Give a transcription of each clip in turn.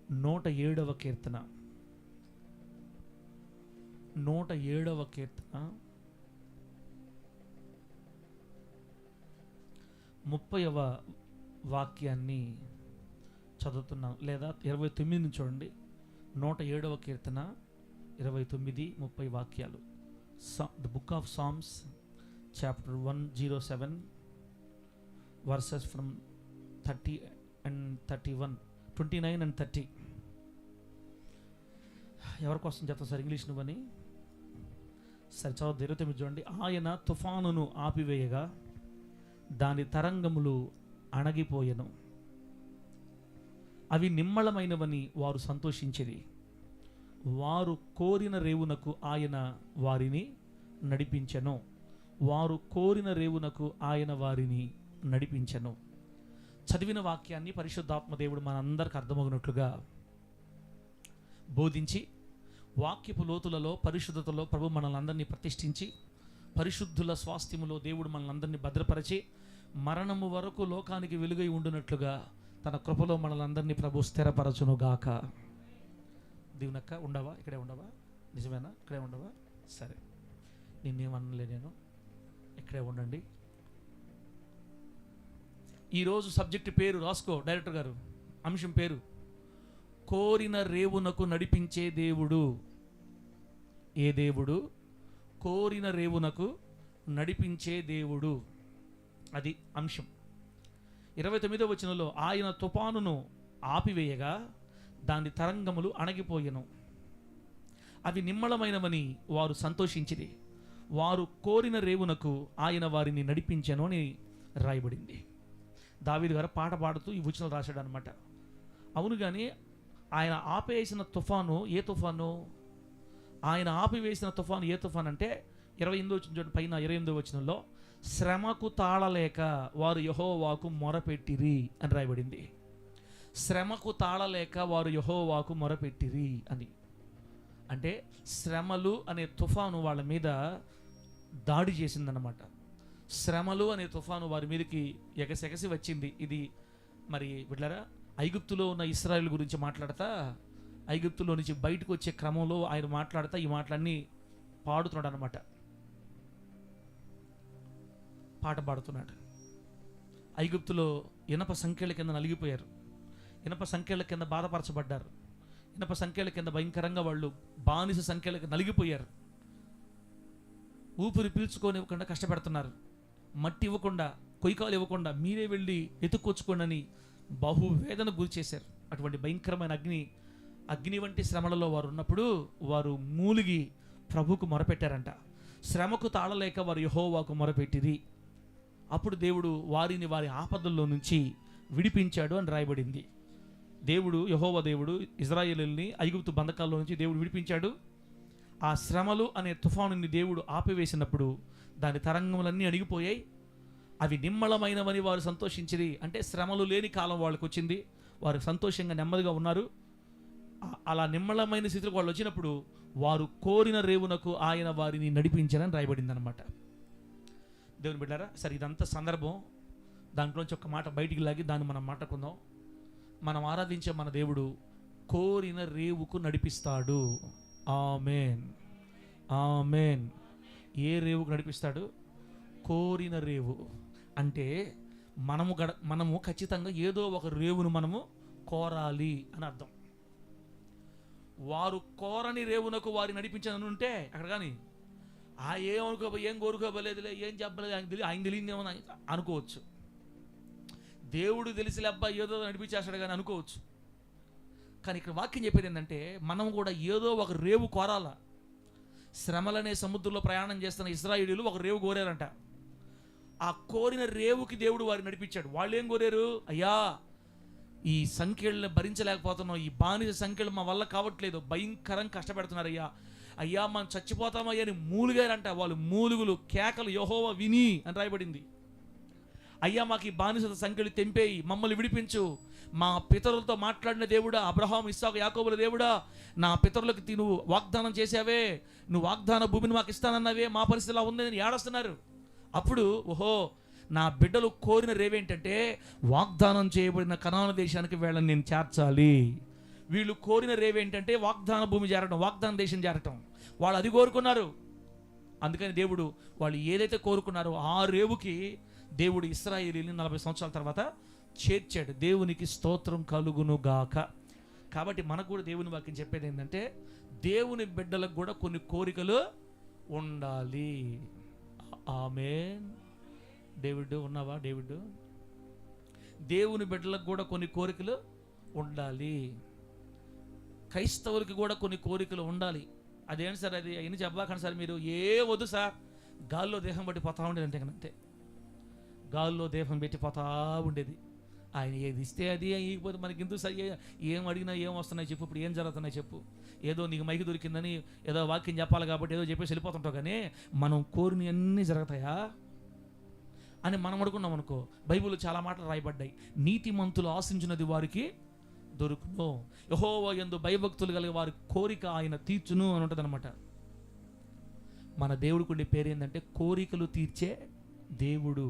107వ కీర్తన 107వ కీర్తన 30వ వాక్యాన్ని చదువుతున్నాం, లేదా 29 చూడండి. 107వ కీర్తన 29, 30 వాక్యాలు. The book of Psalms chapter 107 verses from 30 and 31, 29 and 30. ఎవరికోసం చెప్తా సార్? ఇంగ్లీష్ నువ్వని సరే చదువు. 29 చూడండి. ఆయన తుఫానును ఆపివేయగా దాని తరంగములు అణగిపోయెను, అవి నిమ్మళమైనవని వారు సంతోషించిరి. వారు కోరిన రేవునకు ఆయన వారిని నడిపించెను. వారు కోరిన రేవునకు ఆయన వారిని నడిపించెను. చదివిన వాక్యాన్ని పరిశుద్ధాత్మ దేవుడు మనందరికి అర్థమగినట్లుగా బోధించి, వాక్యపు లోతులలో పరిశుద్ధతలో ప్రభు మనల్ని అందరినీ ప్రతిష్ఠించి, పరిశుద్ధుల స్వాస్థ్యములో దేవుడు మనల్ని అందరినీ భద్రపరిచి, మరణము వరకు లోకానికి వెలుగై ఉండునట్లుగా తన కృపలో మనల్ని ప్రభు స్థిరపరచునుగాక. దీవెనక్క ఉండవా? ఇక్కడే ఉండవా? నిజమేనా? ఇక్కడే ఉండవా? సరే, నిన్నేమనలే, నేను ఇక్కడే ఉండండి. ఈరోజు సబ్జెక్ట్ పేరు రాసుకో డైరెక్టర్ గారు. అంశం పేరు కోరిన రేవునకు నడిపించే దేవుడు. ఏ దేవుడు? కోరిన రేవునకు నడిపించే దేవుడు. అది అంశం. 29వ వచనంలో ఆయన తుఫానును ఆపివేయగా దాని తరంగములు అణగిపోయెను, అవి నిమ్మళమైనవని వారు సంతోషించిరి. వారు కోరిన రేవునకు ఆయన వారిని నడిపించెను అని రాయబడింది. దావీదు గారు పాట పాడుతూ ఈ వచనం రాశాడు అనమాట. అవును, కానీ ఆయన ఆపేసిన తుఫాను ఏ తుఫాను? ఆయన ఆపివేసిన తుఫాను ఏ తుఫాను అంటే 28వ వచనం పైన 28వ వచనంలో శ్రమకు తాళలేక వారు యెహోవాకు మొరపెట్టిరి అని రాయబడింది. శ్రమకు తాళలేక వారు యెహోవాకు మొరపెట్టిరి అని అంటే శ్రమలు అనే తుఫాను వాళ్ళ మీద దాడి చేసిందన్నమాట. శ్రమలు అనే తుఫాను వారి మీదకి ఎగసెగసి వచ్చింది. ఇది మరి బిడ్డలారా, ఐగుప్తులో ఉన్న ఇశ్రాయేలు గురించి మాట్లాడతా, ఐగుప్తులో నుంచి బయటకు వచ్చే క్రమంలో ఆయన మాట్లాడతా ఈ మాటలన్నీ పాడుతున్నాడు అనమాట. పాట పాడుతున్నాడు. ఐగుప్తులో ఇనప సంఖ్యల కింద నలిగిపోయారు, ఇనప సంఖ్యల కింద బాధపరచబడ్డారు, ఇనప సంఖ్యల కింద భయంకరంగా వాళ్ళు బానిస సంఖ్యలకు నలిగిపోయారు. ఊపిరి పీల్చుకోనివ్వకుండా కష్టపెడుతున్నారు, మట్టి ఇవ్వకుండా, కొయ్యకాలు ఇవ్వకుండా మీరే వెళ్ళి ఎత్తుక్కొచ్చుకోండి అని బహువేదన గురి చేశారు. అటువంటి భయంకరమైన అగ్ని వంటి శ్రమలలో వారు ఉన్నప్పుడు వారు మూలిగి ప్రభుకు మొరపెట్టారంట. శ్రమకు తాళలేక వారు యెహోవాకు మొరపెట్టిరి. అప్పుడు దేవుడు వారిని వారి ఆపదల్లో నుంచి విడిపించాడు అని రాయబడింది. దేవుడు, యెహోవా దేవుడు ఇశ్రాయేలుని ఐగుప్తు బంధకాల్లో నుంచి దేవుడు విడిపించాడు. ఆ శ్రమలు అనే తుఫానుని దేవుడు ఆపివేసినప్పుడు దాని తరంగములన్నీ అణిగిపోయాయి, అవి నిమ్మళమైనవని వారు సంతోషించిరి. అంటే శ్రమలు లేని కాలం వాళ్ళకి వచ్చింది, వారు సంతోషంగా నెమ్మదిగా ఉన్నారు. అలా నిమ్మళమైన స్థితిలో వాళ్ళు వచ్చినప్పుడు వారు కోరిన రేవునకు ఆయన వారిని నడిపించారని రాయబడింది అనమాట. దేవుని బిడ్డారా, సరే ఇదంతా సందర్భం, దాంట్లోంచి ఒక మాట బయటికి లాగి దాన్ని మనం మాట్లాడుకుందాం. మనం ఆరాధించే మన దేవుడు కోరిన రేవుకు నడిపిస్తాడు. ఆమేన్, ఆమేన్. ఏ రేవుకు నడిపిస్తాడు? కోరిన రేవు. అంటే మనము ఖచ్చితంగా ఏదో ఒక రేవును మనము కోరాలి అని అర్థం. వారు కోరని రేవునకు వారి నడిపించని ఉంటే అక్కడ కానీ ఏం కోరుకోబలేదులే, ఏం చెప్పలేదు, ఆయన తెలియదేమో అనుకోవచ్చు. దేవుడు తెలిసిలే అబ్బా ఏదో నడిపించేస్తాడు కానీ అనుకోవచ్చు. కానీ ఇక్కడ వాక్యం చెప్పేది ఏంటంటే మనం కూడా ఏదో ఒక రేవు కోరాలా. శ్రమలనే సముద్రంలో ప్రయాణం చేస్తున్న ఇశ్రాయేలీయులు ఒక రేవు కోరారంట. ఆ కోరిన రేవుకి దేవుడు వారిని నడిపించాడు. వాళ్ళు ఏం కోరారు? అయ్యా, ఈ సంఖ్యలను భరించలేకపోతున్నాం, ఈ బానిస సంఖ్యలు మా వల్ల కావట్లేదు, భయంకరంగా కష్టపెడుతున్నారు అయ్యా, అయ్యా మనం చచ్చిపోతామయ్యా అని మూలుగారంట. వాళ్ళు మూలుగులు కేకలు యెహోవా విని అని రాయబడింది. అయ్యా మాకు ఈ బానిస సంఖ్యలు తెంపేయి, మమ్మల్ని విడిపించు, మా పితరులతో మాట్లాడిన దేవుడా, అబ్రహాం, ఇస్సాకు, యాకోబుల దేవుడా, నా పితరులకు నువ్వు వాగ్దానం చేసావే, నువ్వు వాగ్దాన భూమిని మాకు ఇస్తానన్నావే, మా పరిస్థితి ఇలా ఉందని ఏడుస్తున్నారు. అప్పుడు ఓహో, నా బిడ్డలు కోరిన రేవేంటంటే వాగ్దానం చేయబడిన కనాను దేశానికి వీళ్ళని నేను చేర్చాలి, వీళ్ళు కోరిన రేవు ఏంటంటే వాగ్దాన భూమి చేరటం, వాగ్దాన దేశం చేరటం. వాళ్ళు అది కోరుకున్నారు. అందుకని దేవుడు వాళ్ళు ఏదైతే కోరుకున్నారో ఆ రేవుకి దేవుడు ఇశ్రాయేలీయుల్ని 40 సంవత్సరాల తర్వాత చేర్చాడు. దేవునికి స్తోత్రం కలుగును గాక. కాబట్టి మనకు కూడా దేవుని వాక్యం చెప్పేది ఏంటంటే, దేవుని బిడ్డలకు కూడా కొన్ని కోరికలు ఉండాలి. ఆమేన్. డేవిడ్ ఉన్నావా? డేవిడ్, దేవుని బిడ్డలకు కూడా కొన్ని కోరికలు ఉండాలి. క్రైస్తవులకి కూడా కొన్ని కోరికలు ఉండాలి. అదేంటి సార్ అది? అయినా చెప్పాకండి సార్ మీరు. వద్దు సార్, గాల్లో దేహం బట్టి పోతా ఉండేది అంతే. గాల్లో దేహం పెట్టి పోతా ఉండేది. ఆయన ఏది ఇస్తే అది ఇకపోతే మనకి ఎందుకు సార్? ఏం అడిగినా ఏం వస్తున్నాయి చెప్పు, ఇప్పుడు ఏం జరుగుతున్నాయి చెప్పు. ఏదో నీకు మైకి దొరికిందని ఏదో వాక్యం చెప్పాలి కాబట్టి ఏదో చెప్పేసి వెళ్ళిపోతుంటావు. కానీ మనం కోరిని అన్నీ జరుగుతాయా అని మనం అడుగున్నాం అనుకో. బైబిల్లో చాలా మాటలు రాయబడ్డాయి. నీతిమంతులు ఆశించినది వారికి దొరుకును, యెహోవా యందు భయభక్తులు కలిగే వారి కోరిక ఆయన తీర్చును అని ఉంటుంది అనమాట. మన దేవుడికి ఉండే పేరు ఏంటంటే కోరికలు తీర్చే దేవుడు.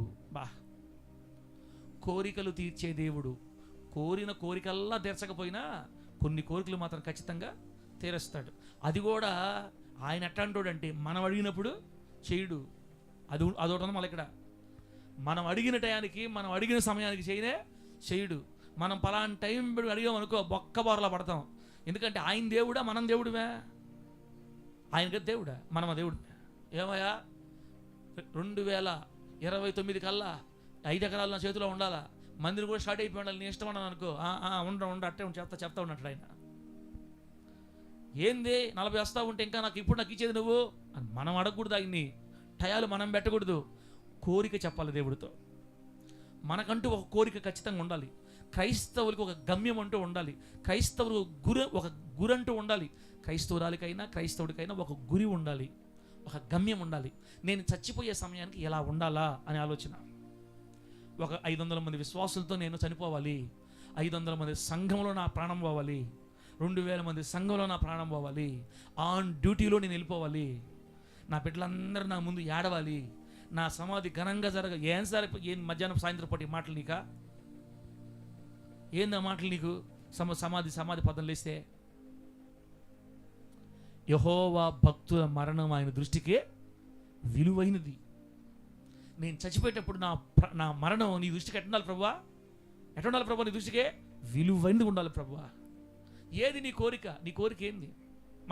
కోరికలు తీర్చే దేవుడు. కోరిన కోరికల్లా తీర్చకపోయినా కొన్ని కోరికలు మాత్రం ఖచ్చితంగా తీరుస్తాడు. అది కూడా ఆయన ఎట్లాంటోడంటే మనం అడిగినప్పుడు చేయడు. అదొకటి మళ్ళీ ఇక్కడ మనం అడిగిన టయానికి, మనం అడిగిన సమయానికి చేయడు. మనం పలానా టైం అడిగామనుకో బొక్క బారలా పడతాం. ఎందుకంటే ఆయన దేవుడా మనం దేవుడివే? ఆయన దేవుడా మనం దేవుడు? ఏమయ్యా 2029 కల్లా 5 ఎకరాలు నా చేతిలో ఉండాలా, మందిరం కూడా స్టార్ట్ అయిపోయి ఉండాలి, నీ ఇష్టం అన్నాను అనుకో. ఉండ అట్టే చెప్తా ఉన్నట్లు ఆయన. ఏంది 40 వస్తా ఉంటే ఇంకా నాకు ఇచ్చేది నువ్వు అని మనం అడగకూడదు. ఆయన్ని టయాలు మనం పెట్టకూడదు. కోరిక చెప్పాలి దేవుడితో. మనకంటూ ఒక కోరిక ఖచ్చితంగా ఉండాలి. క్రైస్తవులకు ఒక గమ్యం అంటూ ఉండాలి. క్రైస్తవులు ఒక గురి అంటూ ఉండాలి. క్రైస్తవురాలికైనా క్రైస్తవుడికైనా ఒక గురి ఉండాలి, ఒక గమ్యం ఉండాలి. నేను చచ్చిపోయే సమయానికి ఎలా ఉండాలా అనే ఆలోచన. ఒక 500 మంది విశ్వాసులతో నేను చనిపోవాలి, 500 మంది సంఘంలో నా ప్రాణం పోవాలి, 2000 మంది సంఘంలో నా ప్రాణం పోవాలి, ఆన్ డ్యూటీలో నేను వెళ్ళిపోవాలి, నా బిడ్డలందరూ నా ముందు ఏడవాలి, నా సమాధి ఘనంగా ఏం సార్ ఏం మధ్యాహ్నం సాయంత్రం పూట మాటలు నీకా? ఏందా మాటలు నీకు? సమాధి పదం లేస్తే యెహోవా భక్తుల మరణం ఆయన దృష్టికే విలువైనది. నేను చచ్చిపోయేటప్పుడు నా మరణం నీ దృష్టికి ఎట్టుండాలి ప్రభువా? ఎట్టుండాలి ప్రభువా? నీ దృష్టికే విలువైనది ఉండాలి ప్రభువా. ఏది నీ కోరిక? నీ కోరిక ఏంది?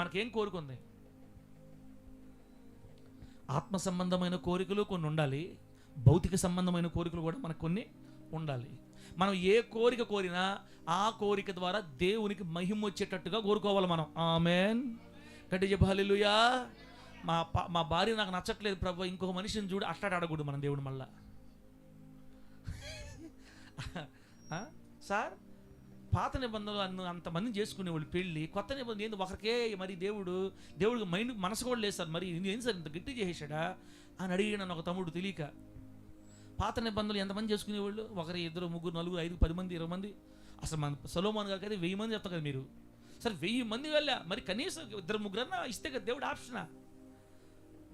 మనకేం కోరిక ఉంది? ఆత్మ సంబంధమైన కోరికలు కొన్ని ఉండాలి, భౌతిక సంబంధమైన కోరికలు కూడా మనకు కొన్ని ఉండాలి. మనం ఏ కోరిక కోరినా ఆ కోరిక ద్వారా దేవునికి మహిమ వచ్చేటట్టుగా కోరుకోవాలి మనం. ఆమేన్. గట్టి చెప్పు హల్లెలూయా. మా భార్య నాకు నచ్చట్లేదు ప్రభు, ఇంకొక మనిషిని చూడు, అట్లా అడగకూడదు మనం దేవుడు. మళ్ళా సార్ పాత నిబంధనలు అంతమంది చేసుకునేవాళ్ళు పెళ్ళి, కొత్త నిబంధన ఏంది ఒకరికే మరి దేవుడికి మనసు కూడా లేదు సార్, మరి ఏం సార్ ఇంత గట్టి చేసాడా అని అడిగాడు ఒక తమ్ముడు తెలియక. పాత నిబంధనలు ఎంతమంది చేసుకునేవాళ్ళు? 1, 2, 3, 4, 5, 10 మంది, 20 మంది. అసలు మన సొలొమోను గారికి అయితే 1000 మంది చెప్తాం కదా మీరు. సరే 1000 మంది వెళ్ళా, మరి కనీసం 2, 3 ఇస్తే కదా దేవుడు ఆప్షనా?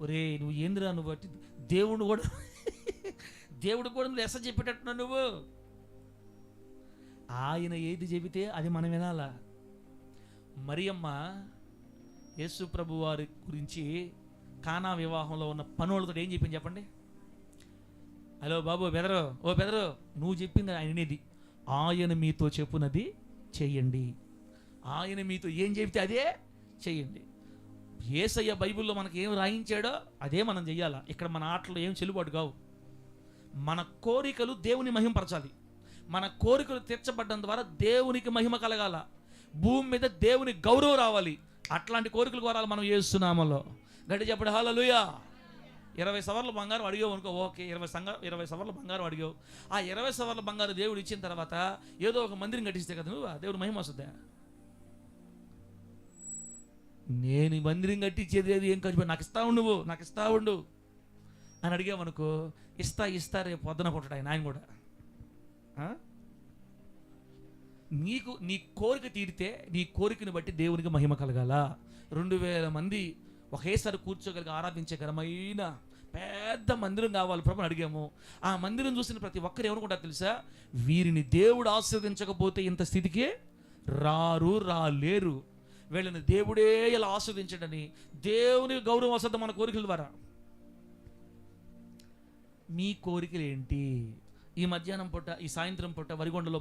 ఒరే నువ్వు ఏందిరా నువ్వు బట్టి దేవుడు కూడా నువ్వు ఎస చెప్పేటట్టున్నా నువ్వు. ఆయన ఏది చెబితే అది మనం వినాలా. మరియమ్మ యేసు ప్రభు వారి గురించి కానా వివాహంలో ఉన్న పనులతో ఏం చెప్పింది చెప్పండి? హలో బాబు బెదరు, ఓ బెదరు, నువ్వు చెప్పింది ఆయన వినేది. ఆయన మీతో చెప్పునది చెయ్యండి. ఆయన మీతో ఏం చెబితే అదే చెయ్యండి. యేసయ్య బైబిల్లో మనకి ఏం రాయించాడో అదే మనం చెయ్యాలా. ఇక్కడ మన ఆటలు ఏం చెల్లుబాటు కావు. మన కోరికలు దేవుని మహిమపరచాలి. మన కోరికలు తీర్చబడ్డం ద్వారా దేవునికి మహిమ కలగాల, భూమి మీద దేవుని గౌరవం రావాలి. అట్లాంటి కోరికలు కోరాలి మనం యేసు నామములో. గట్టి చెప్పండి హల్లెలూయా. 20 సవర్ల బంగారం అడిగావు అనుకో, ఓకే. 20 సవర్ల బంగారం అడిగావు. ఆ 20 సవర్ల బంగారం దేవుడు ఇచ్చిన తర్వాత ఏదో ఒక మందిరం కట్టిస్తే కదా నువ్వు దేవుడు మహిమ వస్తుందా? నేను మందిరం కట్టించేది ఏది ఏం ఖర్చు, నాకు ఇస్తా ఉండు, నాకు ఇస్తా ఉండు అని అడిగామనుకో, ఇస్తా రేపు పొద్దున కొట్టడు ఆయన కూడా. నీ కోరిక తీరితే నీ కోరికను బట్టి దేవునికి మహిమ కలగాల. 2000 మంది ఒకేసారి కూర్చోగలిగి ఆరాధించే ఘనమైన పెద్ద మందిరం కావాలి ప్రభు అడిగాము. ఆ మందిరం చూసిన ప్రతి ఒక్కరు ఏమనుకుంటారు తెలుసా? వీరిని దేవుడు ఆశీర్వదించకపోతే ఇంత స్థితికి రాలేరు. వీళ్ళని దేవుడే ఇలా ఆస్వాదించడని దేవుని గౌరవం వస్తుంది మన కోరికల ద్వారా. మీ కోరికలు ఏంటి? ఈ మధ్యాహ్నం పూట, ఈ సాయంత్రం పూట వరిగొండలో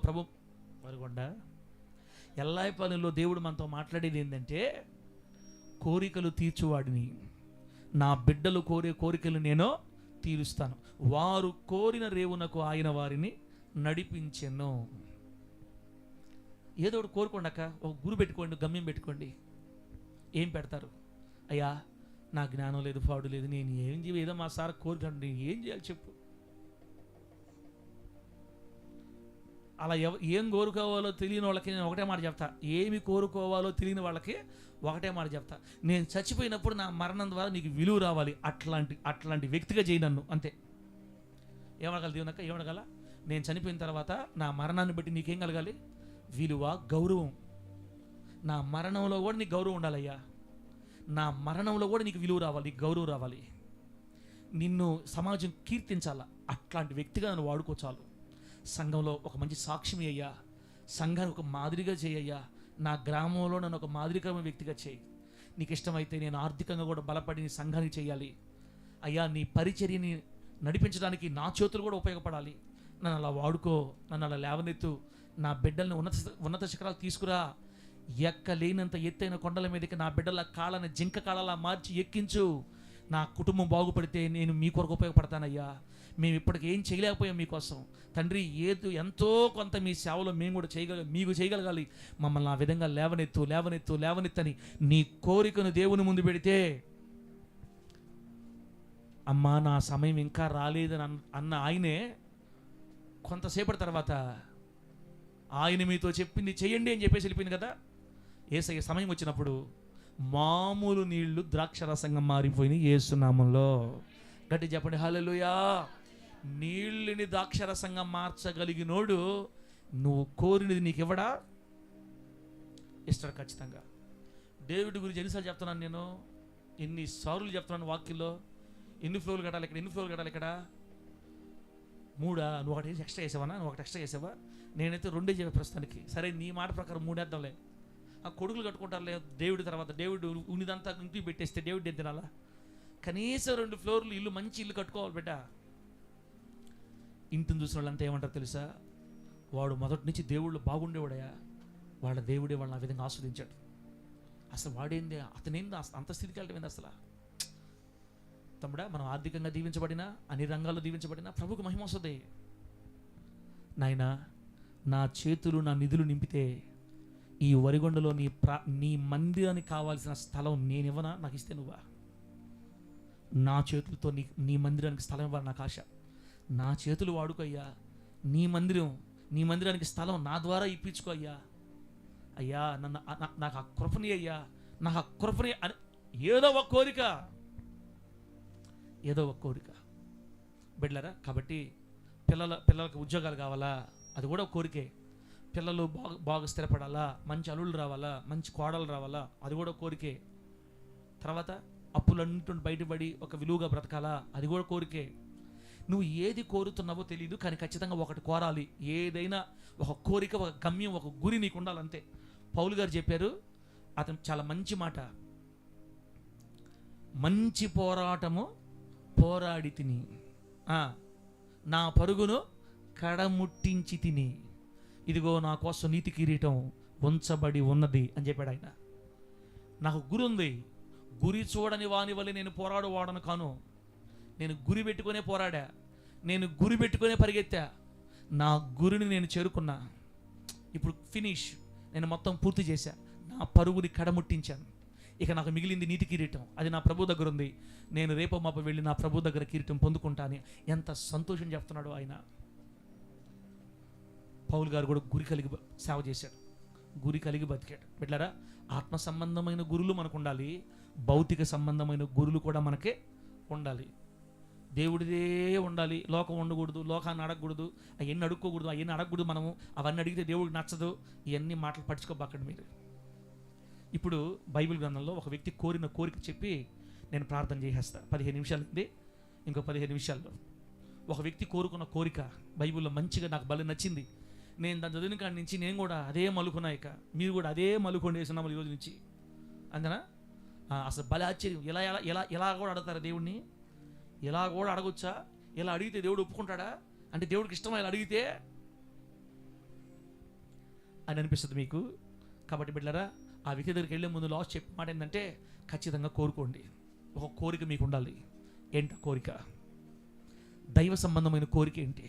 వరిగొండ ఎల్లాయిపాలెంలో దేవుడు మనతో మాట్లాడేది ఏంటంటే, కోరికలు తీర్చువాడిని, నా బిడ్డలు కోరే కోరికలు నేను తీరుస్తాను, వారు కోరిన రేవునకు ఆయన వారిని నడిపించెను. ఏదో ఒకటి కోరుకోండాక, ఒక గురి పెట్టుకోండి, గమ్యం పెట్టుకోండి. ఏం పెడతారు? అయ్యా నా జ్ఞానం లేదు, పాడు లేదు, నేను ఏం ఏదో మా సార్ కోరుకోండి, నేను ఏం చేయాలి చెప్పు. అలా ఏం కోరుకోవాలో తెలియని వాళ్ళకి నేను ఒకటే మాట చెప్తా, ఏమి కోరుకోవాలో తెలియని వాళ్ళకి ఒకటే మాట చెప్తా, నేను చచ్చిపోయినప్పుడు నా మరణం ద్వారా నీకు విలువ రావాలి, అట్లాంటి వ్యక్తిగా చేయి నన్ను, అంతే. ఏమడగల దేవునక్క, ఏమడగల? నేను చనిపోయిన తర్వాత నా మరణాన్ని బట్టి నీకేం కలగాలి? విలువ, గౌరవం. నా మరణంలో కూడా నీకు గౌరవం ఉండాలయ్యా, నా మరణంలో కూడా నీకు విలువ రావాలి, గౌరవం రావాలి, నిన్ను సమాజం కీర్తించాలా, అట్లాంటి వ్యక్తిగా నన్ను వాడుకో చాలు. సంఘంలో ఒక మంచి సాక్ష్యం అయ్యా, సంఘాన్ని ఒక మాదిరిగా చేయయ్యా, నా గ్రామంలో నన్ను ఒక మాదిరికరమైన వ్యక్తిగా చేయి. నీకు ఇష్టమైతే నేను ఆర్థికంగా కూడా బలపడి నీ సంఘానికి చేయాలి అయ్యా, నీ పరిచర్యని నడిపించడానికి నా చేతులు కూడా ఉపయోగపడాలి, నన్ను అలా వాడుకో, నన్ను అలా లేవనెత్తు, నా బిడ్డల్ని ఉన్నత శిఖరాలు తీసుకురా, ఎక్కలేనంత ఎత్తైన కొండల మీదకి నా బిడ్డల కాళ్ళని జింక కాళ్ళలా మార్చి ఎక్కించు, నా కుటుంబం బాగుపడితే నేను మీ కొరకు ఉపయోగపడతానయ్యా. మేము ఇప్పటికి ఏం చేయలేకపోయాం మీకోసం తండ్రి, ఎంతో కొంత మీ సేవలో మేము కూడా మీకు చేయగలగాలి, మమ్మల్ని ఆ విధంగా లేవనెత్తని నీ కోరికను దేవుని ముందు పెడితే, అమ్మా నా సమయం ఇంకా రాలేదని అన్న ఆయనే కొంతసేపటి తర్వాత ఆయన మీతో చెప్పింది చెయ్యండి అని చెప్పేసి వెళ్ళిపోయింది కదా. యేసయ్య సమయం వచ్చినప్పుడు మామూలు నీళ్లు ద్రాక్షరసంగా మారిపోయినాయి యేసు నామంలో. గట్టి చెప్పండి హల్లెలూయా. నీళ్ళని ద్రాక్షరసంగా మార్చగలిగినోడు నువ్వు కోరినది నీకు ఇవ్వడా? ఇస్తాడు ఖచ్చితంగా. డేవిడ్ గురించి ఎన్నిసార్లు చెప్తున్నాను నేను, ఎన్నిసార్లు చెప్తున్నాను వాక్యంలో. ఎన్ని ఫ్లోర్లు కట్టాలి ఇక్కడ? 3. నువ్వు ఒకటి ఎక్స్ట్రా చేసావా? నువ్వు ఒకటి ఎక్స్ట్రా చేసావా? నేనైతే 2 చెప్పే ప్రస్తుతానికి. సరే నీ మాట ప్రకారం 3 వేద్దాంలే. ఆ కొడుకులు కట్టుకుంటారులే దేవుడి తర్వాత, దేవుడు ఉన్నదంతా ఇంటికి పెట్టేస్తే దేవుడు ఏం తినాలా? కనీసం 2 ఫ్లోర్లు ఇల్లు, మంచి ఇల్లు కట్టుకోవాలి బిడ్డ. ఇంటిని చూసిన వాళ్ళంతా ఏమంటారు తెలుసా? వాడు మొదటి నుంచి దేవుళ్ళు బాగుండేవాడయా, వాళ్ళ దేవుడే వాళ్ళని ఆ విధంగా ఆస్వాదించాడు. అసలు వాడేంది, అతనేంది అంత స్థితికి వెళ్ళటం ఏంది అసలు? తమ్ముడా, మనం ఆర్థికంగా దీవించబడినా, అన్ని రంగాల్లో దీవించబడినా ప్రభుకు మహిమ వస్తుంది. నాయనా, నా చేతులు నా నిధులు నింపితే ఈ వరిగొండలో నీ మందిరానికి కావాల్సిన స్థలం నేనివ్వనా? నాకు ఇస్తే నువ్వా? నా చేతులతో నీ మందిరానికి స్థలం ఇవ్వాలి నాకు ఆశ. నా చేతులు వాడుకో అయ్యా, నీ మందిరానికి స్థలం నా ద్వారా ఇప్పించుకో అయ్యా. అయ్యా నాకు ఆ కృపని అయ్యా, నాకు ఆ కృపని అని ఏదో ఒక కోరిక బిడ్డలారా. కాబట్టి పిల్లలకు ఉద్యోగాలు కావాలా, అది కూడా ఒక కోరికే. పిల్లలు బాగా స్థిరపడాలా, మంచి అల్లుళ్ళు రావాలా, మంచి కోడలు రావాలా, అది కూడా కోరికే. తర్వాత అప్పులన్నింటి బయటపడి ఒక విలువగా బ్రతకాలా, అది కూడా కోరికే. నువ్వు ఏది కోరుతున్నావో తెలియదు, కానీ ఖచ్చితంగా ఒకటి కోరాలి. ఏదైనా ఒక కోరిక, ఒక గమ్యం, ఒక గురి నీకు ఉండాలంతే. పౌలు గారు చెప్పారు, అతను చాలా మంచి మాట, మంచి పోరాటము పోరాడి తిని నా పరుగును కడముట్టించి తిని, ఇదిగో నా కోసం నీతి కిరీటం ఉంచబడి ఉన్నది అని చెప్పాడు ఆయన. నాకు గురి ఉంది, గురి చూడని వాని వల్ల నేను పోరాడువాడను కాను. నేను గురి పెట్టుకునే పోరాడా, నేను గురి పెట్టుకునే పరిగెత్తా, నా గురిని నేను చేరుకున్నా. ఇప్పుడు ఫినిష్, నేను మొత్తం పూర్తి చేశా, నా పరుగుని కడముట్టించాను. ఇక నాకు మిగిలింది నీతి కిరీటం, అది నా ప్రభు దగ్గర ఉంది. నేను రేపో మాప వెళ్ళి నా ప్రభు దగ్గర కిరీటం పొందుకుంటాను. ఎంత సంతోషం చెప్తున్నాడు ఆయన. పౌలు గారు కూడా గురి కలిగి సేవ చేశాడు, గురి కలిగి బతికాడు. బిడ్డలారా, ఆత్మ సంబంధమైన గురులు మనకు ఉండాలి, భౌతిక సంబంధమైన గురులు కూడా మనకే ఉండాలి. దేవుడిదే ఉండాలి, లోకం ఉండకూడదు, లోకాన్ని అడగకూడదు, అవన్నీ అడగకూడదు మనము. అవన్నీ అడిగితే దేవుడికి నచ్చదు. ఇవన్నీ మాటలు పట్టించుకోబాకండి మీరు. ఇప్పుడు బైబిల్ గ్రంథంలో ఒక వ్యక్తి కోరిన కోరిక చెప్పి నేను ప్రార్థన చేసేస్తా. 15 నిమిషాలు ఉంది, ఇంకో 15 నిమిషాల్లో ఒక వ్యక్తి కోరుకున్న కోరిక బైబిల్లో మంచిగా నాకు భలే నచ్చింది. నేను దాని చదివిన కాడి నుంచి నేను కూడా అదే మలుకున్నా, ఇక మీరు కూడా అదే మలుకొని వేస్తున్నాము ఈరోజు నుంచి. అందునా అసలు భలే ఆశ్చర్యం. ఎలా ఎలా ఎలా ఎలా కూడా అడుగుతారా దేవుడిని? ఎలా కూడా అడగొచ్చా? ఇలా అడిగితే దేవుడు ఒప్పుకుంటాడా? అంటే దేవుడికి ఇష్టమా ఇలా అడిగితే అని అనిపిస్తుంది మీకు. కాబట్టి బిడ్డలారా, ఆ వ్యక్తి దగ్గరికి వెళ్ళే ముందు లాస్ట్ చెప్పే మాట ఏంటంటే, ఖచ్చితంగా కోరుకోండి. ఒక కోరిక మీకు ఉండాలి. ఏంటి కోరిక? దైవ సంబంధమైన కోరిక ఏంటి?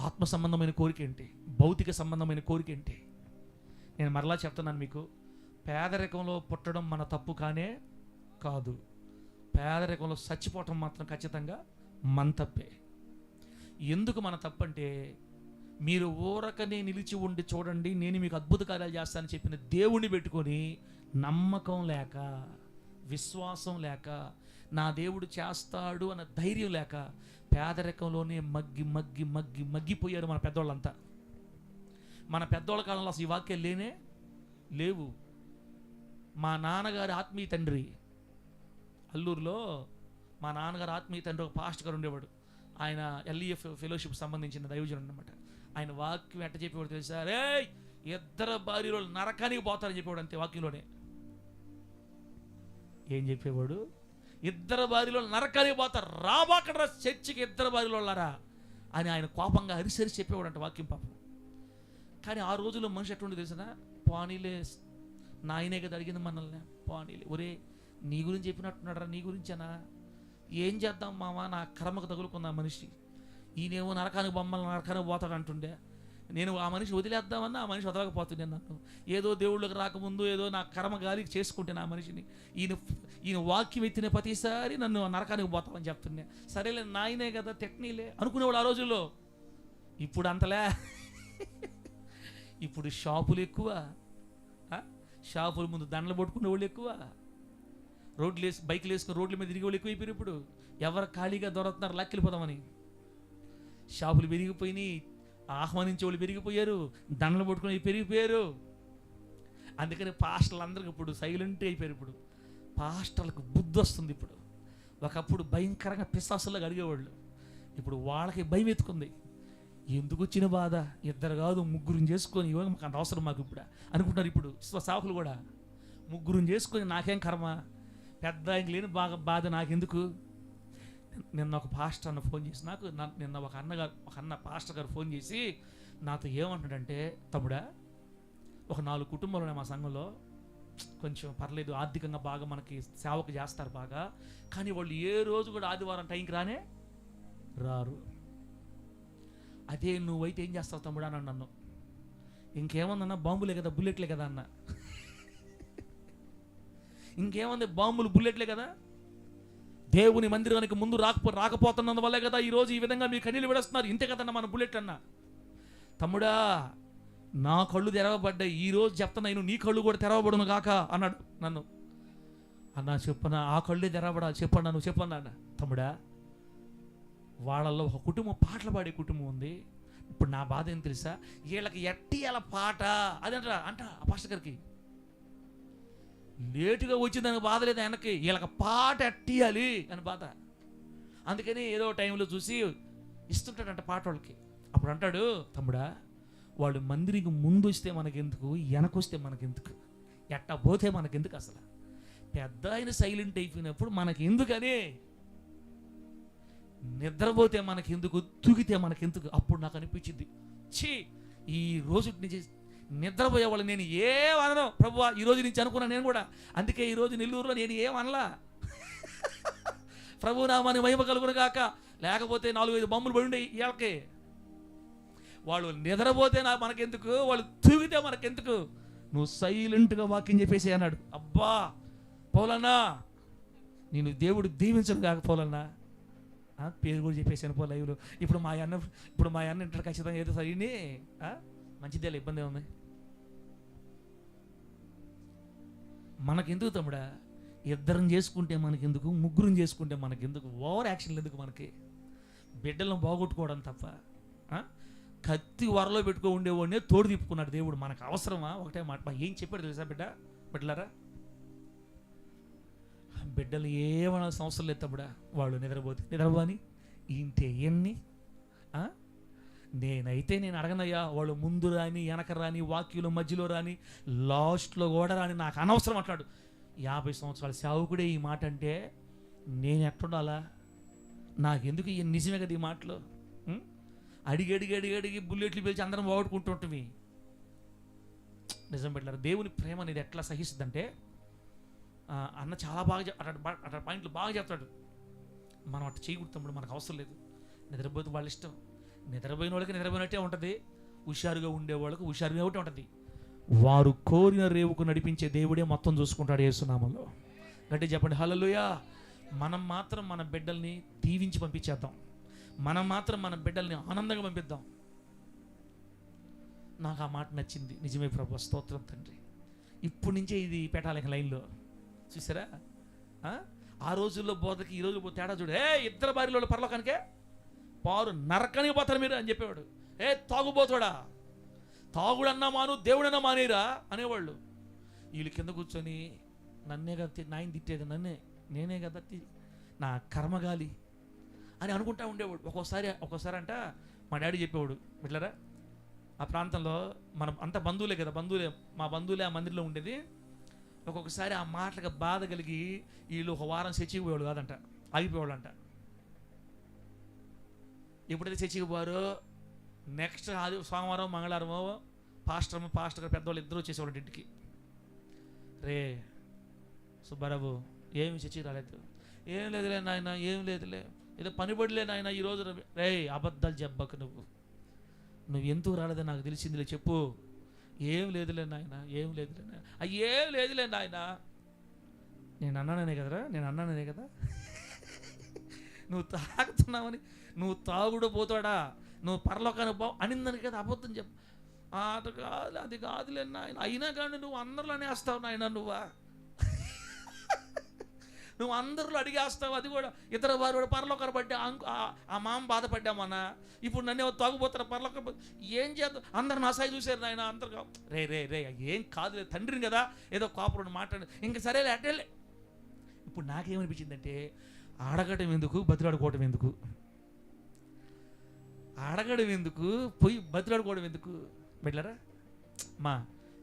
ఆత్మ సంబంధమైన కోరిక ఏంటి? భౌతిక సంబంధమైన కోరిక ఏంటి? నేను మరలా చెప్తున్నాను మీకు, పేదరికంలో పుట్టడం మన తప్పు కానే కాదు. పేదరికంలో చచ్చిపోవటం మాత్రం ఖచ్చితంగా మన తప్పే. ఎందుకు మన తప్పంటే, మీరు ఊరకనే నిలిచి ఉండి చూడండి నేను మీకు అద్భుత కార్యాలు చేస్తానని చెప్పిన దేవుణ్ణి పెట్టుకొని నమ్మకం లేక, విశ్వాసం లేక, నా దేవుడు చేస్తాడు అన్న ధైర్యం లేక పేదరికంలోనే మగ్గి మగ్గి మగ్గి మగ్గిపోయారు మన పెద్దవాళ్ళంతా. మన పెద్దవాళ్ళ కాలంలో అసలు ఈ వాక్యాలు లేనే లేవు. మా నాన్నగారి ఆత్మీయ తండ్రి, అల్లూరులో మా నాన్నగారు ఆత్మీయ తండ్రి ఒక పాస్టర్ గారు ఉండేవాడు. ఆయన ఎల్ఈఎఫ్ ఫెలోషిప్ సంబంధించిన దైవజనుడు అనమాట. ఆయన వాక్యం ఎట్ట చెప్పేవాడు తెలుసా? రే, ఇద్దరు భార్యలో నరకానికి పోతారని చెప్పేవాడు. అంతే, వాక్యంలోనే. ఏం చెప్పేవాడు? ఇద్దరు భార్యలో నరకానికి పోతారు, రాబాకడరా చర్చికి ఇద్దరు భార్యలో వాళ్ళారా అని ఆయన కోపంగా అరిసరి చెప్పేవాడు అంట వాక్యం. పాపం. కానీ ఆ రోజుల్లో మనిషి ఎట్లుండి తెలిసిన, పానీలే నాయనే కదా అడిగింది మనల్ని, పానీలే ఒరే నీ గురించి చెప్పినట్టున్నాడరా, నీ గురించేనా, ఏం చేద్దాం మామ, నా కర్మకు తగులుకున్న మనిషి, ఈయనేమో నరకానికి బొమ్మలు నరకానికి పోతాడు అంటుండే. నేను ఆ మనిషి వదిలేద్దామన్నా ఆ మనిషి వదలకపోతుండే నన్ను. ఏదో దేవుళ్ళకి రాకముందు ఏదో నా కర్మ గాలికి చేసుకుంటే నా మనిషిని, ఈయన వాక్యం ఎత్తిన ప్రతిసారి నన్ను నరకానికి పోతామని చెప్తుండే. సరేలే నాయనే కదా తెక్నీలే అనుకునేవాడు ఆ రోజుల్లో. ఇప్పుడు అంతలే. ఇప్పుడు షాపులు ఎక్కువ, షాపుల ముందు దండలు పట్టుకునే వాళ్ళు ఎక్కువ, రోడ్లు వేసి బైక్లు వేసుకుని రోడ్ల మీద తిరిగే వాళ్ళు ఎక్కువైపోయారు. ఇప్పుడు ఎవరు ఖాళీగా దొరుకుతున్నారు లక్కెళ్ళిపోదామని. షాపులు పెరిగిపోయినాయి, ఆహ్వానించే వాళ్ళు పెరిగిపోయారు, దండలు పట్టుకుని పెరిగిపోయారు. అందుకని పాస్టర్లు అందరికి ఇప్పుడు సైలెంట్ అయిపోయారు. ఇప్పుడు పాస్టర్లకు బుద్ధి వస్తుంది. ఇప్పుడు ఒకప్పుడు భయంకరంగా పిశాసులాగా అడిగేవాళ్ళు, ఇప్పుడు వాళ్ళకి భయం ఎత్తుకుంది. ఎందుకు వచ్చిన బాధ, ఇద్దరు కాదు ముగ్గురుని చేసుకొని ఇవ్వ మాకు అంత అవసరం మాకు ఇప్పుడు అనుకుంటున్నారు. ఇప్పుడు సాకులు కూడా ముగ్గురుని చేసుకొని నాకేం కర్మ, పెద్ద ఇంక లేని బాధ నాకెందుకు. నిన్న ఒక పాస్టర్ అన్న ఫోన్ చేసి నాకు, నిన్న ఒక అన్న పాస్టర్ గారు ఫోన్ చేసి నాతో ఏమంటున్నాడంటే, తమ్ముడా ఒక 4 కుటుంబాలు ఉన్నాయి మా సంఘంలో, కొంచెం పర్లేదు ఆర్థికంగా బాగా మనకి సేవకు చేస్తారు బాగా, కానీ వాళ్ళు ఏ రోజు కూడా ఆదివారం టైంకి రారు. అదే నువ్వైతే ఏం చేస్తావు తమ్ముడా అని నన్ను. ఇంకేమన్నా బాంబులే కదా, బుల్లెట్లే కదా అన్న. ఇంకేముంది, బాంబులు బుల్లెట్లే కదా. దేవుని మందిరానికి ముందు రాకపోతున్నందువల్లే కదా ఈరోజు ఈ విధంగా మీ కన్నీళ్ళు విడుస్తున్నారు. ఇంతే కదన్నా మన బుల్లెట్ అన్న. తమ్ముడా నా కళ్ళు తెరవబడ్డాయి, ఈరోజు చెప్తున్నా నేను, నీ కళ్ళు కూడా తెరవబడును కాక అన్నాడు నన్ను. అన్నా చెప్పన్నా, ఆ కళ్ళే తెరవబడాలి, చెప్పన్నా నువ్వు చెప్పన్నా అన్న. తమ్ముడా వాళ్ళల్లో ఒక కుటుంబం పాటలు పాడే కుటుంబం ఉంది. ఇప్పుడు నా బాధ ఏం తెలుసా, వీళ్ళకి ఎట్టియాల పాట అదంటారా అంట ఆ పాస్టర్ గారికి. లేటుగా వచ్చిందని బాధ లేదు ఆయనకి, వీళ్ళకి పాట ఎట్టియాలి అని బాధ. అందుకని ఏదో టైంలో చూసి ఇస్తుంటాడంట పాట వాళ్ళకి. అప్పుడు అంటాడు, తమ్ముడా వాళ్ళు మందిరికి ముందు వస్తే మనకెందుకు, వెనకొస్తే మనకెందుకు, ఎట్టా పోతే మనకెందుకు, అసలు పెద్ద ఆయన సైలెంట్ అయిపోయినప్పుడు మనకెందుకని, నిద్రపోతే మనకెందుకు, తూగితే మనకెందుకు. అప్పుడు నాకు అనిపించింది, ఈ రోజు నుంచి నిద్రపోయే వాళ్ళు నేను ఏమనను ప్రభువా, ఈ రోజు నుంచి అనుకున్నా నేను కూడా. అందుకే ఈరోజు నెల్లూరులో నేను ఏమనలా. ప్రభు నామాన్ని మహిమ కలుగును గాక. లేకపోతే 4-5 బొమ్మలు పడి ఉండే వీళ్ళకి. వాళ్ళు నిద్రపోతే మనకెందుకు, వాళ్ళు తూగితే మనకెందుకు, నువ్వు సైలెంట్గా వాక్యం చెప్పేసి అన్నాడు. అబ్బా పౌలన్నా నేను దేవుడు దీవించను కాక పౌలన్నా, పేరు కూడా చెప్పేసాను పో లైవ్లో. ఇప్పుడు మా అన్న ఇంటర్ ఖచ్చితంగా ఏదో సరిని మంచిదే, ఇబ్బంది ఏముంది. మనకెందుకు తమ్ముడా, ఇద్దరం చేసుకుంటే మనకెందుకు, ముగ్గురం చేసుకుంటే మనకెందుకు, ఓవర్ యాక్షన్లు ఎందుకు మనకి, బిడ్డలను బాగొట్టుకోవడం తప్ప. కత్తి వరలో పెట్టుకో ఉండేవాడినే తోడు తిప్పుకున్నాడు దేవుడు. మనకు అవసరమా? ఒకటే మాట ఏం చెప్పాడు తెలుసా, బిడ్డలారా, బిడ్డలు ఏమనాల్సిన అవసరం లేదు తమ్ముడా. వాళ్ళు నిద్రపోని ఇంటే ఎన్ని నేను అడగనయ్యా, వాళ్ళు ముందు రాని వెనక రాని వాక్యుల మధ్యలో రాని లాస్ట్లో కూడా రాని, నాకు అనవసరం అంటాడు. 50 సంవత్సరాల సేవకుడే ఈ మాట అంటే నేను ఎట్టుండాలా? నాకెందుకు ఈ నిజమే కదా ఈ మాటలు? అడిగి బుల్లెట్లు పిలిచి అందరం పోగొట్టుకుంటుంటే నిజం పెట్టారు. దేవుని ప్రేమ అనేది ఎట్లా సహిస్తుందంటే, అన్న చాలా బాగా అట్లా పాయింట్లు బాగా చెప్తాడు. మనం అట్లా చేయకూడదు, మనకు అవసరం లేదు. నిద్రపోతే వాళ్ళ ఇష్టం. నిద్రపోయిన వాళ్ళకి నిద్రపోయినట్టే ఉంటుంది, హుషారుగా ఉండే వాళ్ళకి హుషారుగా ఒకటే ఉంటుంది. వారు కోరిన రేవుకు నడిపించే దేవుడే మొత్తం చూసుకుంటాడు యేసునామంలో. గట్టి చెప్పండి హల్లెలూయా. మనం మాత్రం మన బిడ్డల్ని దీవించి పంపించేద్దాం, మనం మాత్రం మన బిడ్డల్ని ఆనందంగా పంపిద్దాం. నాకు ఆ మాట నచ్చింది. నిజమే ప్రభు, స్తోత్రం తండ్రి. ఇప్పుడు నుంచే ఇది పెట్టాలి లైన్లో. చూసారా ఆ రోజుల్లో బోధకి ఈ రోజు తేడా చూడు. ఇద్దరు భార్యలో పరలోకానికే పారు నరకనికి పోతారు మీరు అని చెప్పేవాడు. తాగుబోతాడా, తాగుడన్నా మాను దేవుడన్నా మానేరా అనేవాళ్ళు. వీళ్ళు కింద కూర్చొని నన్నే కదా నాయన తిట్టేది, నేనే కదా నా కర్మగాలి అని అనుకుంటా ఉండేవాడు. ఒక్కోసారి అంట మా డాడీ చెప్పేవాడు, బిడ్డలారా ఆ ప్రాంతంలో మనం అంత బంధువులే కదా, మా బంధువులే ఆ మందిరంలో ఉండేది. ఒక్కొక్కసారి ఆ మాటలకు బాధ కలిగి వీళ్ళు ఒక వారం చర్చికి పోయేవాళ్ళు కాదంట, ఆగిపోయేవాళ్ళు అంట. ఎప్పుడైతే చర్చికి పోయారో నెక్స్ట్ సోమవారం మంగళవారమో పాస్టర్ గారు పెద్దవాళ్ళు ఇద్దరు వచ్చేసేవాళ్ళు ఇంటికి. రే సుబ్బారావు ఏమి చర్చికి రాలేదు? ఏం లేదులే నాయన, ఏం లేదులే, ఏదో పనిపడిలే నాయన ఈరోజు. రే అబద్ధాలు చెప్పకు, నువ్వు ఎందుకు రాలేదని నాకు తెలిసిందిలే, చెప్పు. ఏం లేదులే నాయన, ఏం లేదులే నాయన, ఏం లేదులే నాయన. నేను అన్నాననే కదా నువ్వు తాగుతున్నావని, నువ్వు తాగుడు పోతాడా, నువ్వు పరలోకానికి పో అనిందని కదా అబద్ధం చెప్పు. అది కాదులే నాయన, అయినా కానీ నువ్వు అందరిలోనే వేస్తావు నాయన, నువ్వు అందరిలో అడిగేస్తావు. అది కూడా ఇతర వారు కూడా పరలోకాన్ని పడ్డా ఆ మామ బాధపడ్డామన్నా, ఇప్పుడు నన్ను తాగుపోతారు పరలోక. ఏం చేద్దాం, అందరు నా సాయి చూసారు నాయన, అందరు రే ఏం కాదులే, తండ్రిని కదా ఏదో కాపురం మాట్లాడి ఇంక సరేలే అట్టేలే. ఇప్పుడు నాకేమనిపించిందంటే, అడగడం ఎందుకు, బతిలాడుకోవడం ఎందుకు? అడగడం ఎందుకు, పోయి బతిలాడుకోవడం ఎందుకు? బిడ్డలారా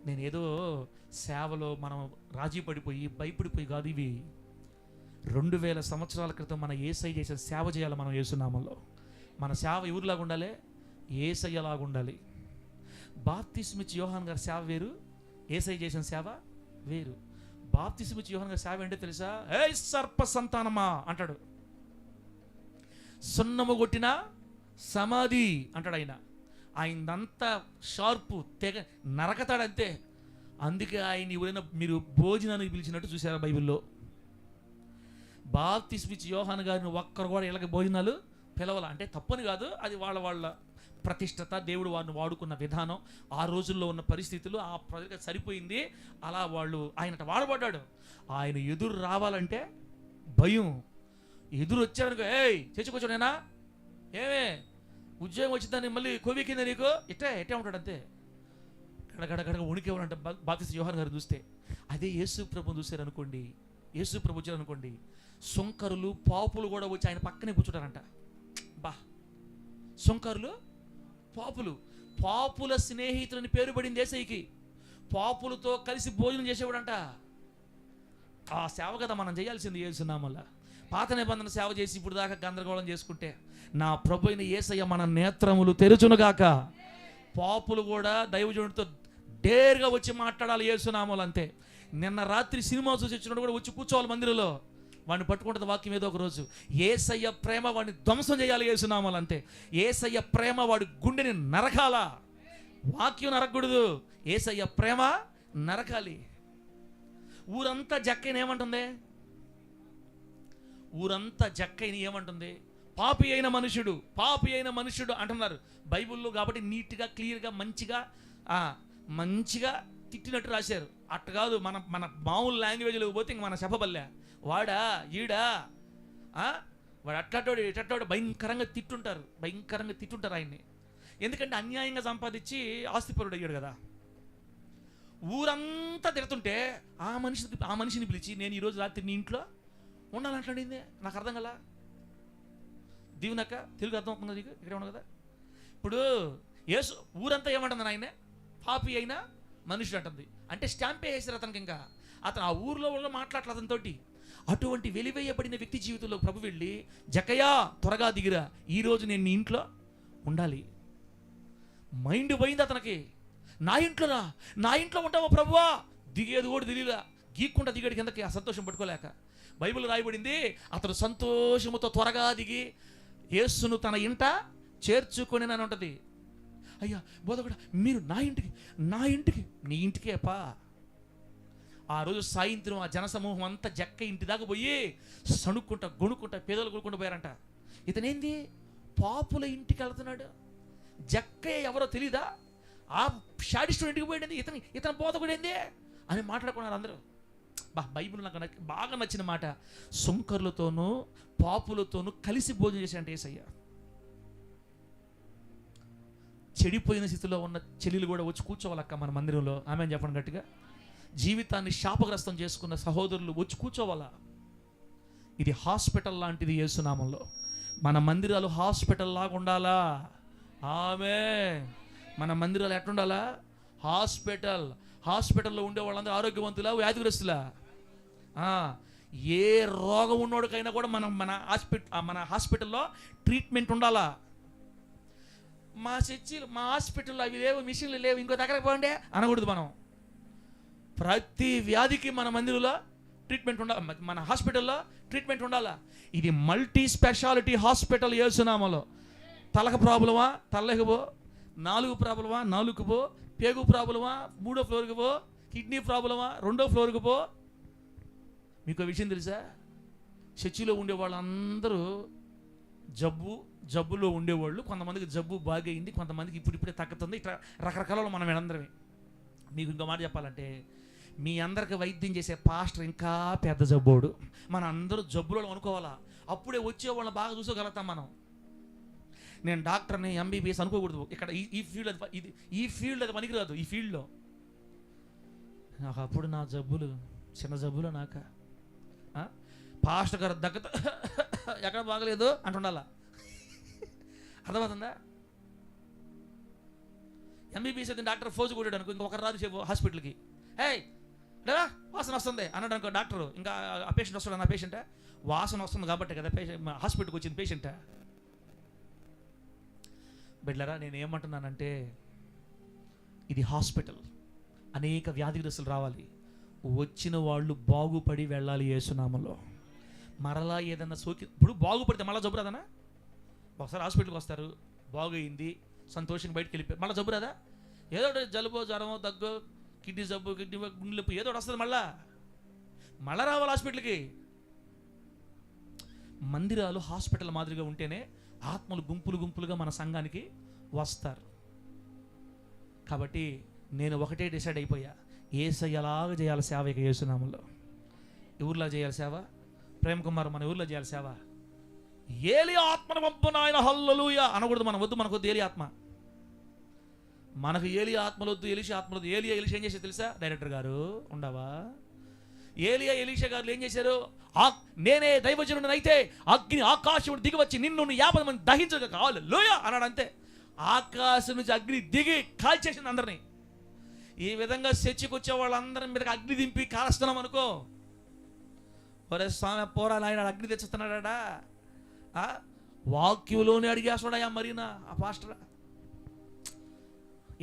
నేనేదో సేవలో మనం రాజీ పడిపోయి భయపడిపోయి కాదు. ఇవి 2000 సంవత్సరాల క్రితం మన యేసయ్య చేసిన సేవ చేయాలి. మనం యేసునామంలో మన సేవ ఎవరిలాగా ఉండాలి? యేసయ్యలాగా ఉండాలి. బాప్తిస్మిచ్చి యోహాన్ గారి సేవ వేరు, యేసయ్య చేసిన సేవ వేరు. బాప్తిస్మిచ్చి యోహాన్ గారి సేవ ఏంటో తెలుసా? సర్ప సంతానమా అంటాడు, సున్నము కొట్టిన సమాధి అంటాడు. ఆయనంతా షార్పు తెగ నరకతాడంతే. అందుకే ఆయన ఎవరైనా మీరు భోజనానికి పిలిచినట్టు చూసారా బైబిల్లో? బాప్తిస్మిచ్చి యోహాన్ గారిని ఒక్కరు కూడా ఇళ్ళకి భోజనాలు పిలవాల అంటే తప్పని కాదు, అది వాళ్ళ ప్రతిష్టత, దేవుడు వారిని వాడుకున్న విధానం, ఆ రోజుల్లో ఉన్న పరిస్థితులు ఆ ప్రజలకు సరిపోయింది. అలా వాళ్ళు ఆయన వాడబడ్డాడు. ఆయన ఎదురు రావాలంటే భయం. ఎదురు వచ్చాడనుకో, చర్చకొచ్చాడైనా ఏమే ఉద్యోగం వచ్చిందని మళ్ళీ కొవ్వి కింద నీకు ఎట్టే ఉంటాడు అంతే. గడగడ ఉనికేవాడంట బాప్తిస్మిచ్చి యోహాన్ గారు చూస్తే. అదే యేసు ప్రభు చూశారు అనుకోండి, యేసు ప్రభు వచ్చారనుకోండి, సుంకరులు పాపులు కూడా వచ్చి ఆయన పక్కనే కూర్చుంటారంట. సుంకరులు పాపుల స్నేహితులని పేరు పడింది యేసయ్యకి. పాపులతో కలిసి భోజనం చేసేవాడంట. ఆ సేవ కదా మనం చేయాల్సింది యేసునామములో. పాత నిబంధన సేవ చేసి ఇప్పుడు దాకా గందరగోళం చేసుకుంటే, నా ప్రభు అయిన యేసయ్య మన నేత్రములు తెరుచునుగాక. పాపులు కూడా దైవజనుడితో డేర్గా వచ్చి మాట్లాడాలి యేసునామములో అంతే. నిన్న రాత్రి సినిమా చూసి వచ్చినప్పుడు కూడా వచ్చి కూర్చోవాలి మందిరంలో. వాడిని పట్టుకుంటుంది వాక్యం ఏదో ఒక రోజు. యేసయ్య ప్రేమ వాడిని ధ్వంసం చేయాలి యేసునామములో అంతే. యేసయ్య ప్రేమ వాడి గుండెని నరకాల. వాక్యం నరకూడదు, యేసయ్య ప్రేమ నరకాలి. ఊరంతా జక్కైన ఏమంటుంది? ఊరంతా జక్కైన ఏమంటుంది? పాపి అయిన మనుషుడు అంటున్నారు బైబిల్లో. కాబట్టి నీట్గా క్లియర్గా మంచిగా తిట్టినట్టు రాశారు. అట్ట కాదు, మన మామూలు లాంగ్వేజ్లో పోతే ఇంక మన చెప్పబల్లే వాడా ఈడా వాడు అట్లాటోడు ఇటట్టోడు భయంకరంగా తిట్టుంటారు ఆయన్ని. ఎందుకంటే అన్యాయంగా సంపాదించి ఆస్తిపరుడు అయ్యాడు కదా. ఊరంతా తిడుతుంటే ఆ మనిషిని పిలిచి, నేను ఈరోజు రాత్రి నీ ఇంట్లో ఉండాలంటాడింది. నాకు అర్థం కదా, దీవునక్క తెలుగు అర్థం అవుతుంది నీకు? ఇక్కడే ఉన్నావు కదా. ఇప్పుడు యేసు ఊరంతా ఏమంటుంది ఆయన? పాపి అయినా మనుషుడు అంటుంది. అంటే స్టాంపే వేసారు అతనికి. ఇంకా అతను ఆ ఊర్లో వాళ్ళు మాట్లాడలేదు అతనితోటి. అటువంటి వెలివేయబడిన వ్యక్తి జీవితంలో ప్రభు వెళ్ళి, జక్కయ్యా త్వరగా దిగిరా, ఈరోజు నేను నీ ఇంట్లో ఉండాలి. మైండ్ పోయింది అతనికి. నా ఇంట్లో ఉంటావా ప్రభువా? దిగేది కూడా దిగిలా, గీక్కుంటా దిగాడు కిందకి, ఆ సంతోషం పట్టుకోలేక. బైబిల్ రాయబడింది, అతను సంతోషముతో త్వరగా దిగి యేసును తన ఇంట చేర్చుకొని అని ఉంటుంది. అయ్యా బోధకుడా, మీరు నా ఇంటికి నీ ఇంటికే పా. ఆ రోజు సాయంత్రం ఆ జనసమూహం అంతా జక్క ఇంటి దాకా పోయి సణుక్కుంటా గొణుక్కుంటా పేదలు కొనుక్కుంటూ పోయారంట. ఇతనేంది పాపుల ఇంటికి వెళ్తున్నాడు? జక్కయ్య ఎవరో తెలీదా? ఆ షాడిస్టు ఇంటికి పోయింది, ఇతని బోధకుడు ఏంది అని మాట్లాడుకున్నారు అందరూ. బైబిల్ నాకు బాగా నచ్చిన మాట, సుంకర్లతోనూ పాపులతోనూ కలిసి భోజనం చేశాడంటే యేసయ్య. చెడిపోయిన స్థితిలో ఉన్న చెల్లెలు కూడా వచ్చి కూర్చోవాలక్క మన మందిరంలో. ఆమె చెప్పండి గట్టిగా. జీవితాన్ని శాపగ్రస్తం చేసుకున్న సహోదరులు వచ్చి కూర్చోవాలా. ఇది హాస్పిటల్ లాంటిది యేసునామంలో. మన మందిరాలు హాస్పిటల్ లాగా ఉండాలా. మన మందిరాలు ఎట్లుండాలా? హాస్పిటల్లో ఉండే వాళ్ళందరూ ఆరోగ్యవంతులా, వ్యాధిగ్రస్తులా? ఏ రోగం ఉన్నోడికైనా కూడా మన హాస్పిటల్లో ట్రీట్మెంట్ ఉండాలా. మా హాస్పిటల్లో అవి లేవు, మిషన్లు లేవు, ఇంకో దగ్గరకు పోండి అనకూడదు. మనం ప్రతి వ్యాధికి మన మందిరంలో ట్రీట్మెంట్ ఉండాలి, మన హాస్పిటల్లో ట్రీట్మెంట్ ఉండాలా. ఇది మల్టీ స్పెషాలిటీ హాస్పిటల్ యేసునామలో. తలకు ప్రాబ్లమా, తలకి పో. నాలుగు ప్రాబ్లమా, నాలుగుకు పో. పేగు ప్రాబ్లమా, 3వ ఫ్లోర్కి పో. కిడ్నీ ప్రాబ్లమా, 2వ ఫ్లోర్కి పో. మీకు విషయం తెలుసా? చర్చిలో ఉండే వాళ్ళందరూ జబ్బులో ఉండేవాళ్ళు. కొంతమందికి జబ్బు బాగైంది, కొంతమందికి ఇప్పుడిప్పుడే తగ్గుతుంది. ఇట్లా రకరకాల మనం అందరమే. మీకు ఇంకో మాట చెప్పాలంటే, మీ అందరికి వైద్యం చేసే పాస్టర్ ఇంకా పెద్ద జబ్బోడు. మన అందరూ జబ్బులో అనుకోవాలా, అప్పుడే వచ్చే వాళ్ళని బాగా చూసుకోగలుగుతాం మనం. నేను డాక్టర్ని, ఎంబీబీఎస్ అనుకోకూడదు. ఇక్కడ ఈ ఫీల్డ్ అది పనికిరాదు. ఈ ఫీల్డ్లో నాకు అప్పుడు నా జబ్బులు చిన్న జబ్బులు నాక పాస్టర్ గారు దగ్గర ఎక్కడ బాగలేదు అంటుండాలా. అర్థమవుతుందా? ఎంబీబీఎస్ అయితే డాక్టర్ ఫోజు కొట్టాడు అనుకో, ఇంకొకరు రాదు హాస్పిటల్కి. వాసన వస్తుంది అన్నాడు అనుకో డాక్టరు, ఇంకా ఆ పేషెంట్ వస్తాడు. నా పేషెంట్ వాసన వస్తుంది కాబట్టి కదా హాస్పిటల్కి వచ్చింది పేషెంట్. బిడ్డలారా, నేను ఏమంటున్నానంటే, ఇది హాస్పిటల్. అనేక వ్యాధిగ్రస్తులు రావాలి, వచ్చిన వాళ్ళు బాగుపడి వెళ్ళాలి యేసునామంలో. మరలా ఏదన్నా ఇప్పుడు బాగుపడితే మళ్ళీ జబ్బు రాదనా? ఒకసారి హాస్పిటల్కి వస్తారు, బాగయింది, సంతోషంగా బయటకు వెళ్ళిపోయి మళ్ళీ జబ్బు రాదా? ఏదో జలుబు, జ్వరమో, దగ్గు, కిడ్నీ జబ్బు, కిడ్నీ గుండె నొప్పి ఏదో వస్తుంది, మళ్ళా రావాలి హాస్పిటల్కి. మందిరాలు హాస్పిటల్ మాదిరిగా ఉంటేనే ఆత్మలు గుంపులుగా మన సంఘానికి వస్తారు. కాబట్టి నేను ఒకటే డిసైడ్ అయిపోయా, యేసయ్యలాగా చేయాలి సేవ. ఇక యేసునామంలో ఎవరిలా చేయాలి సేవ? ప్రేమ్ కుమార్ మన ఊర్లో చేయాలి సేవ. ఏలి ఆత్మను పంపు నాయన హల్లెలూయా అనకూడదు. మనం వద్దు, మనకు వద్దు ఏలి ఆత్మ. మనకు ఏలి ఆత్మలొద్దు, ఎలీషా ఆత్మలొద్దు. ఎలీషా ఏం చేశారు తెలుసా? డైరెక్టర్ గారు ఉండవా? ఎలీషా గారు ఏం చేశారు? నేనే దైవజనుడిని అయితే అగ్ని ఆకాశం దిగి వచ్చి నిన్ను 50 మంది దహించక కావాలి లోయ అన్నాడు. అంతే, ఆకాశం నుంచి అగ్ని దిగి కాల్చేసింది అందరినీ. ఈ విధంగా చర్చికి వచ్చే వాళ్ళందరి మీదకి అగ్ని దింపి కాలుస్తున్నాం అనుకో, ఒరే స్వామి పోరాలు ఆయన అగ్ని తెచ్చుతున్నాడా? వాక్యంలోనే అడిగేస్తాడయా మరీనా ఆ పాస్టర్.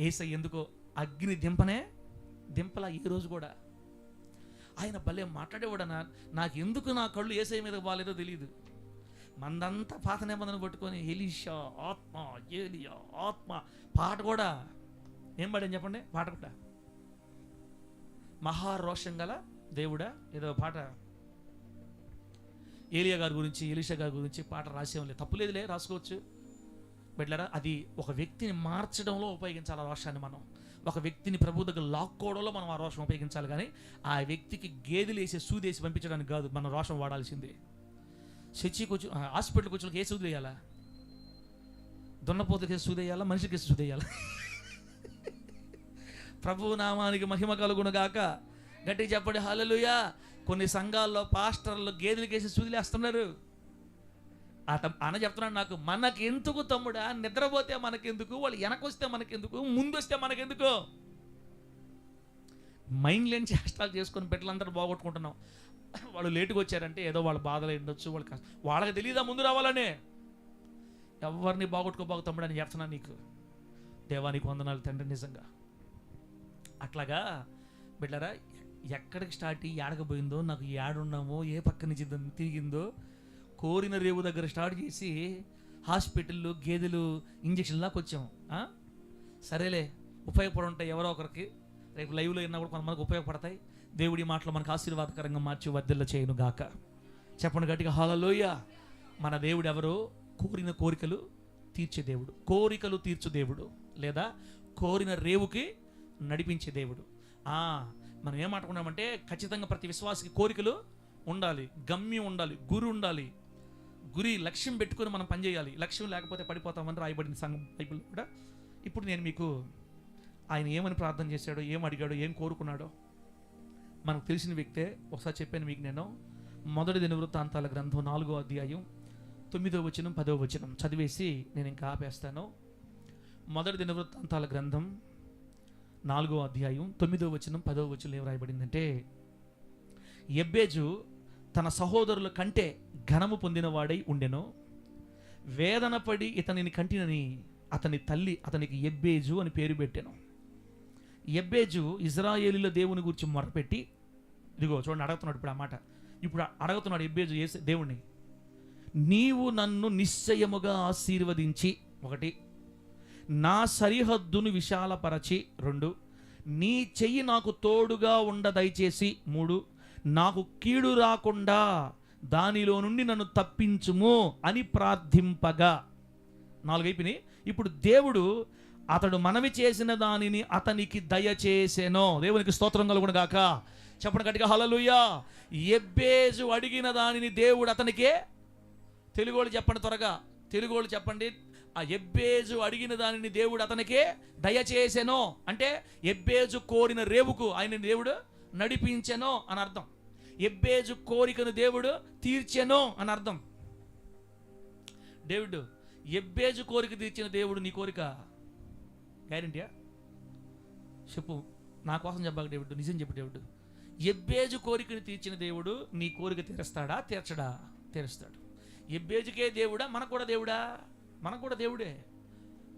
యేసయ్య ఎందుకో అగ్ని దింపలా ఈ రోజు కూడా. ఆయన భలే మాట్లాడేవాడనా. నాకు ఎందుకు నా కళ్ళు యేసయ్య మీద బాగాలేదో తెలియదు. మందంతా పాత నిబంధన పట్టుకొని ఎలీషా ఆత్మ, ఏలియా ఆత్మ. పాట కూడా ఏం పాడని చెప్పండి? పాట కూడా మహారోషం గల దేవుడా ఏదో పాట. ఏలియా గారి గురించి, ఎలీషా గారి గురించి పాట రాసేవాళ్ళే, తప్పులేదులే, రాసుకోవచ్చు. బిడ్డలారా, అది ఒక వ్యక్తిని మార్చడంలో ఉపయోగించాలి ఆ రోషాన్ని. మనం ఒక వ్యక్తిని ప్రభు దగ్గర లాక్కోవడంలో మనం ఆ రోషం ఉపయోగించాలి, కానీ ఆ వ్యక్తికి గేదెలు వేసే సూదేసి పంపించడానికి కాదు మనం రోషం వాడాల్సిందే. చర్చికి వచ్చి హాస్పిటల్కి వచ్చిన ఏ సూది వేయాలా? దున్నపోతకి సూది వేయాలా? మనిషికి సూది వేయాలా? ప్రభు నామానికి మహిమ కలుగును గాక. గట్టిగా చెప్పండి హల్లెలూయా. కొన్ని సంఘాల్లో పాస్టర్లు గేదెలకి వేసి సూదులు వేస్తున్నారు. అన్న చెప్తున్నాడు నాకు, మనకెందుకు తమ్ముడా, నిద్రపోతే మనకెందుకు, వాళ్ళు వెనకొస్తే మనకెందుకు, ముందొస్తే మనకెందుకు. మైండ్ లేని చేష్టాలు చేసుకొని బిడ్డలందరూ బాగొట్టుకుంటున్నాం. వాళ్ళు లేటుగా వచ్చారంటే ఏదో వాళ్ళ బాధలు ఉండొచ్చు, వాళ్ళకి తెలియదా ముందు రావాలనే. ఎవరిని బాగొట్టుకోబాగు తమ్ముడు అని చెప్తున్నాను నీకు. దేవానికి వందనాలు తండ్రి. నిజంగా అట్లాగా బిడ్డరా, ఎక్కడికి స్టార్ట్ అయ్యి ఏడకపోయిందో, నాకు ఏడున్నామో, ఏ పక్క నుంచి తిరిగిందో, కోరిన రేవు దగ్గర స్టార్ట్ చేసి హాస్పిటళ్ళు, గేదెలు, ఇంజక్షన్ దాకా వచ్చాము. సరేలే, ఉపయోగపడి ఉంటాయి ఎవరో ఒకరికి. రేపు లైవ్లో విన్నా కూడా కొంతమందికి ఉపయోగపడతాయి. దేవుడి మాటలు మనకు ఆశీర్వాదకరంగా మార్చి వర్ధిల్ల చేయను గాక. చెప్పండి గట్టిగా హల్లెలూయా. మన దేవుడు ఎవరు? కోరిన కోరికలు తీర్చే దేవుడు, కోరికలు తీర్చు దేవుడు, లేదా కోరిన రేవుకి నడిపించే దేవుడు. మనం ఏం మాట్లాడుకున్నామంటే, ఖచ్చితంగా ప్రతి విశ్వాసకి కోరికలు ఉండాలి, గమ్యం ఉండాలి, గురి ఉండాలి. గురి లక్ష్యం పెట్టుకుని మనం పనిచేయాలి. లక్ష్యం లేకపోతే పడిపోతామని రాయబడిన సంఘం బైబిల్ కూడా. ఇప్పుడు నేను మీకు ఆయన ఏమని ప్రార్థన చేశాడో, ఏం అడిగాడో, ఏం కోరుకున్నాడో మనకు తెలిసిన వ్యక్తే. ఒకసారి చెప్పాను మీకు నేను. మొదటి దినవృత్తాంతాల గ్రంథం 4వ అధ్యాయం 9వ వచనం 10వ వచనం చదివేసి నేను ఇంకా ఆపేస్తాను. మొదటి దినవృత్తాంతాల గ్రంథం 4వ అధ్యాయం 9వ వచనం 10వ వచనం ఏం రాయబడిందంటే, యెబ్బేజు తన సహోదరుల కంటే ఘనము పొందినవాడై ఉండెను. వేదన పడి ఇతనిని కంటినని అతని తల్లి అతనికి యెబ్బేజు అని పేరు పెట్టెను. యెబ్బేజు ఇజ్రాయేలీల దేవుని గురించి మొరపెట్టి, ఇదిగో చూడండి అడుగుతున్నాడు ఇప్పుడు ఆ మాట. ఇప్పుడు అడుగుతున్నాడు యెబ్బేజు దేవుణ్ణి, నీవు నన్ను నిశ్చయముగా ఆశీర్వదించి, 1, నా సరిహద్దును విశాలపరచి, 2, నీ చెయ్యి నాకు తోడుగా ఉండ దయచేసి, 3, నాకు కీడు రాకుండా దానిలో నుండి నన్ను తప్పించుము అని ప్రార్థింపగా. 4 అయిపోయినాయి. ఇప్పుడు దేవుడు అతడు మనవి చేసిన దానిని అతనికి దయచేసెను. దేవునికి స్తోత్రం కలుగును గాక. చెప్పండి గట్టిగా హల్లెలూయా. యెబ్బేజు అడిగిన దానిని దేవుడు అతనికే, తెలుగోళ్ళు చెప్పండి త్వరగా, తెలుగోళ్ళు చెప్పండి. ఆ యెబ్బేజు అడిగిన దానిని దేవుడు అతనికే దయచేసెను అంటే, యెబ్బేజు కోరిన రేవుకు ఆయన దేవుడు నడిపించెను అని అర్థం. యెబ్బేజు కోరికను దేవుడు తీర్చెను అని అర్థం. దేవుడు యెబ్బేజు కోరిక తీర్చిన దేవుడు నీ కోరిక గ్యారెంటీయా? చెప్పు, నా కోసం చెప్పాక దేవుడు, నిజం చెప్పు దేవుడు. యెబ్బేజు కోరికను తీర్చిన దేవుడు నీ కోరిక తీరుస్తాడా? తీర్చడా? తీరుస్తాడు. యెబ్బేజుకే దేవుడా? మనకు కూడా దేవుడా? మనకు కూడా దేవుడే.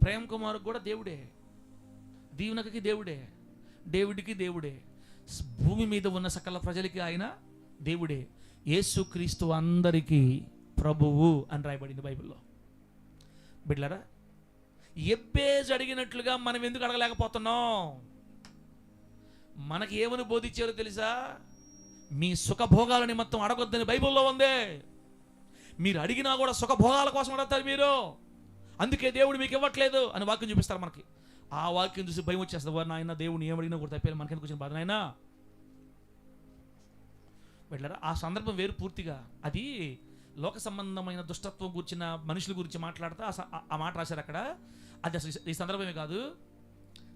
ప్రేమ్ కుమార్కి కూడా దేవుడే. దీవెనకి దేవుడే. దేవుడికి దేవుడే. భూమి మీద ఉన్న సకల ప్రజలకి ఆయన దేవుడే. యేసుక్రీస్తు అందరికీ ప్రభువు అని రాయబడింది బైబిల్లో. బిడ్డలారా, యెబ్బేజు అడిగినట్లుగా మనం ఎందుకు అడగలేకపోతున్నాం? మనకి ఏమని బోధించారో తెలుసా? మీ సుఖభోగాల నిమిత్తం అడగొద్దని బైబిల్లో ఉంది. మీరు అడిగినా కూడా సుఖభోగాల కోసం అడుగుతారు మీరు, అందుకే దేవుడు మీకు ఇవ్వట్లేదు అని వాక్యం చూపిస్తారు మనకి. ఆ వాక్యం చూసి భయం వచ్చేస్తుంది. వారు నాయన దేవుని ఏమడిగినా కూడా తప్పేది, మనకెందుకు వచ్చిన బాధ నాయనా. వెళ్ళారా? ఆ సందర్భం వేరు పూర్తిగా. అది లోక సంబంధమైన దుష్టత్వం గురించిన మనుషుల గురించి మాట్లాడతా ఆ మాట రాశారు అక్కడ. అది అసలు ఈ సందర్భమే కాదు.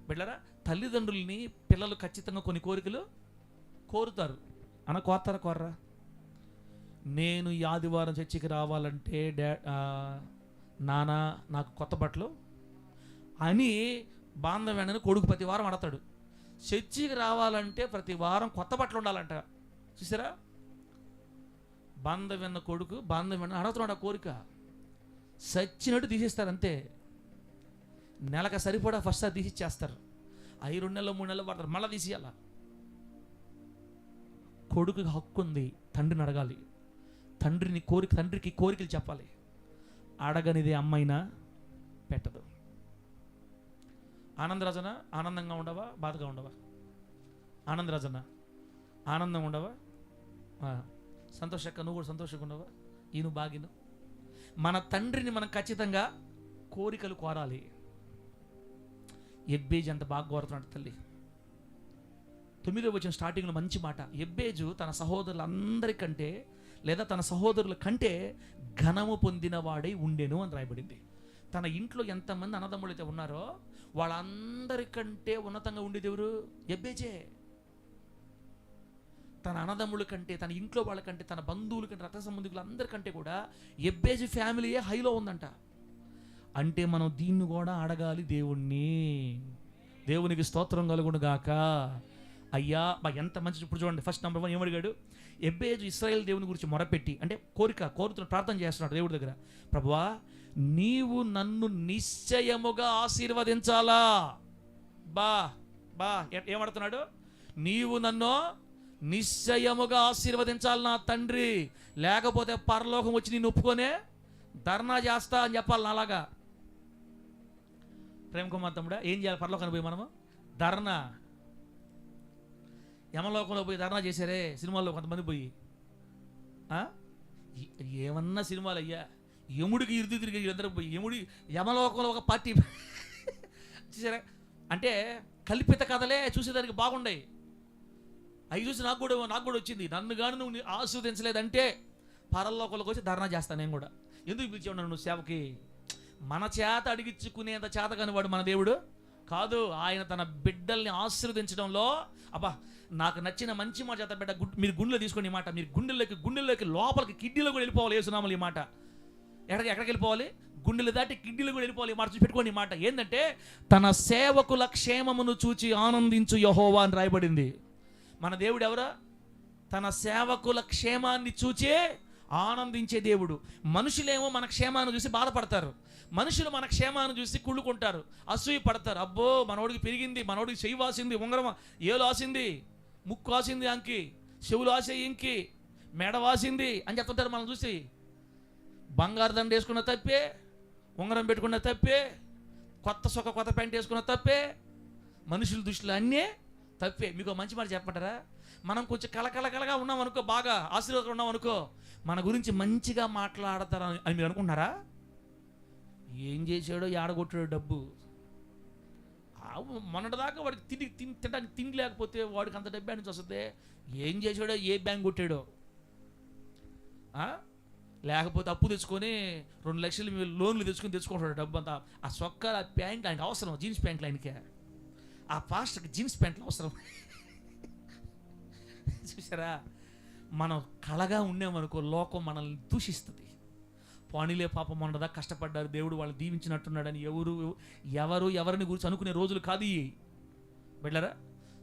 వెళ్ళారా? తల్లిదండ్రుల్ని పిల్లలు ఖచ్చితంగా కొన్ని కోరికలు కోరుతారు. కోరతారా? కోరరా? నేను ఈ ఆదివారం చర్చికి రావాలంటే నాన్న నాకు కొత్త బట్టలు అని బాంధవ్యాన్ని కొడుకు ప్రతి వారం అడతాడు. చర్చికి రావాలంటే ప్రతి వారం కొత్త బట్టలు ఉండాలంట. చూసారా? బాంధవ్యన్న కొడుకు బాంధవ్యాన్ని అడుగుతున్నాడు. ఆ కోరిక సచ్చినట్టు తీసేస్తారు అంతే. నెలకు సరిపడా ఫస్ట్ అది తీసిచ్చేస్తారు. 2 నెలలు 3 నెలలు పడతారు, మళ్ళీ తీసేయాల. కొడుకుకి హక్కు ఉంది తండ్రిని అడగాలి. తండ్రికి కోరికలు చెప్పాలి. అడగనిది అమ్మైనా పెట్టదు. ఆనందరాజన ఆనందంగా ఉండవా? బాధగా ఉండవా? ఆనందరాజన ఆనందంగా ఉండవా? సంతోషక్క నువ్వు కూడా సంతోషంగా ఉండవా? ఈయన బాగిను. మన తండ్రిని మనం ఖచ్చితంగా కోరికలు కోరాలి. యెబ్బేజు అంత బాగా కోరుతున్నాడు తల్లి. 9వ వచనం స్టార్టింగ్లో మంచి మాట. యెబ్బేజు తన సహోదరులందరికంటే లేదా తన సహోదరుల కంటే ఘనము పొందిన వాడై ఉండెను అని రాయబడింది. తన ఇంట్లో ఎంతమంది అన్నదమ్ములు అయితే ఉన్నారో వాళ్ళందరికంటే ఉన్నతంగా ఉండేది ఎవరు? యెబ్బేజే. తన అన్నదమ్ముల కంటే, తన ఇంట్లో వాళ్ళ కంటే, తన బంధువుల కంటే, రక్త సంబంధికులు అందరికంటే కూడా ఎబ్బేజు ఫ్యామిలీయే హైలో ఉందంట. అంటే మనం దీన్ని కూడా అడగాలి దేవుణ్ణి. దేవునికి స్తోత్రం కలుగును గాక. అయ్యా ఎంత మంచి. ఇప్పుడు చూడండి, ఫస్ట్ నెంబర్ 1 ఏమడిగాడు? ఎబ్బేజు ఇశ్రాయేల్ దేవుని గురించి మొరపెట్టి, అంటే కోరుతున్న ప్రార్థన చేస్తున్నాడు దేవుడి దగ్గర. ప్రభువా, నీవు నన్ను నిశ్చయముగా ఆశీర్వదించాలా. ఏమడుతున్నాడు? నీవు నన్ను నిశ్చయముగా ఆశీర్వదించాలి నా తండ్రి, లేకపోతే పరలోకం వచ్చి నేను ఒప్పుకొనే ధర్నా చేస్తా అని చెప్పాలి. అలాగా ప్రేమ కుమార్ తమ్ముడా, ఏం చేయాలి? పరలోకానికి పోయి మనము ధర్నా, యమలోకంలో పోయి ధర్నా చేశారే సినిమాల్లో కొంతమంది పోయి. ఏమన్నా సినిమాలు అయ్యా, యముడికి ఇరుదు తిరిగి అందరూ పోయి యమలోకంలో ఒక పార్టీ చూసారా? అంటే కల్పిత కథలే చూసేదానికి బాగుండాయి. అవి చూసి నాకు కూడా వచ్చింది. నన్ను కానీ నువ్వు ఆస్వాదించలేదంటే పరలోకంలోకి వచ్చి ధర్నా చేస్తాను నేను కూడా. ఎందుకు పిలిచావు నన్ను సేవకి? మన చేత అడిగించుకునేంత చేత కాని వాడు మన దేవుడు కాదు. ఆయన తన బిడ్డల్ని ఆశీర్వదించడంలో, నాకు నచ్చిన మంచి మాట చేత బిడ్డ, మీరు గుండెలో తీసుకోండి ఈ మాట. మీరు గుండెల్లోకి లోపలికి కిడ్నీలో కూడా వెళ్ళిపోవాలి. యేసునామములో ఈ మాట. ఎక్కడికి వెళ్ళిపోవాలి? గుండెలు దాటి కిడ్నీలో కూడా వెళ్ళిపోవాలి. ఈ మాట చూసి పెట్టుకోండి. ఈ మాట ఏంటంటే, తన సేవకుల క్షేమమును చూచి ఆనందించు యెహోవా అని రాయబడింది. మన దేవుడు ఎవరా? తన సేవకుల క్షేమాన్ని చూచి ఆనందించే దేవుడు. మనుషులేమో మన క్షేమాన్ని చూసి బాధపడతారు. మనుషులు మన క్షేమాన్ని చూసి కుళ్ళుకుంటారు, అసూయ పడతారు. అబ్బో, మనోడికి పెరిగింది, మనోడికి చెయ్యి వాసింది, ఉంగరం ఏలు ఆసింది, ముక్కు ఆసింది అంకి, చెవులు ఆసే ఇంకి, మెడ వాసింది అని చెప్తుంటారు మనం చూసి. బంగారు దండ వేసుకున్న తప్పే, ఉంగరం పెట్టుకున్న తప్పే, కొత్త ప్యాంట్ వేసుకున్న తప్పే, మనుషుల దృష్టిలో అన్నీ తప్పే. మీకు మంచి మాట చెప్పమంటారా? మనం కొంచెం కలకలగా ఉన్నాం అనుకో, బాగా ఆశీర్వాదం ఉన్నాం అనుకో, మన గురించి మంచిగా మాట్లాడతారు అని మీరు అనుకుంటున్నారా? ఏం చేశాడో, ఏడగొట్టాడో డబ్బు. మొన్నటిదాకా వాడికి తినడానికి తిండి లేకపోతే వాడికి అంత డబ్బు నుంచి వస్తుంది. ఏం చేశాడో, ఏ బ్యాంక్ కొట్టాడో, లేకపోతే అప్పు తెచ్చుకొని 2 లక్షలు లోన్లు తెచ్చుకుంటాడు డబ్బు అంతా. ఆ సొక్క, ఆ ప్యాంట్ ఆయనకి అవసరం, జీన్స్ ప్యాంట్లు ఆయనకే. ఆ పాస్టర్కి జీన్స్ ప్యాంట్లు అవసరం. చూసారా? మనం కళగా ఉండేమనుకో, లోకం మనల్ని దూషిస్తుంది. పాణిలే పాపం ఉండదా, కష్టపడ్డారు, దేవుడు వాళ్ళు దీవించినట్టున్నాడని ఎవరిని గురించి అనుకునే రోజులు కాదు ఇవి బిడ్డలారా.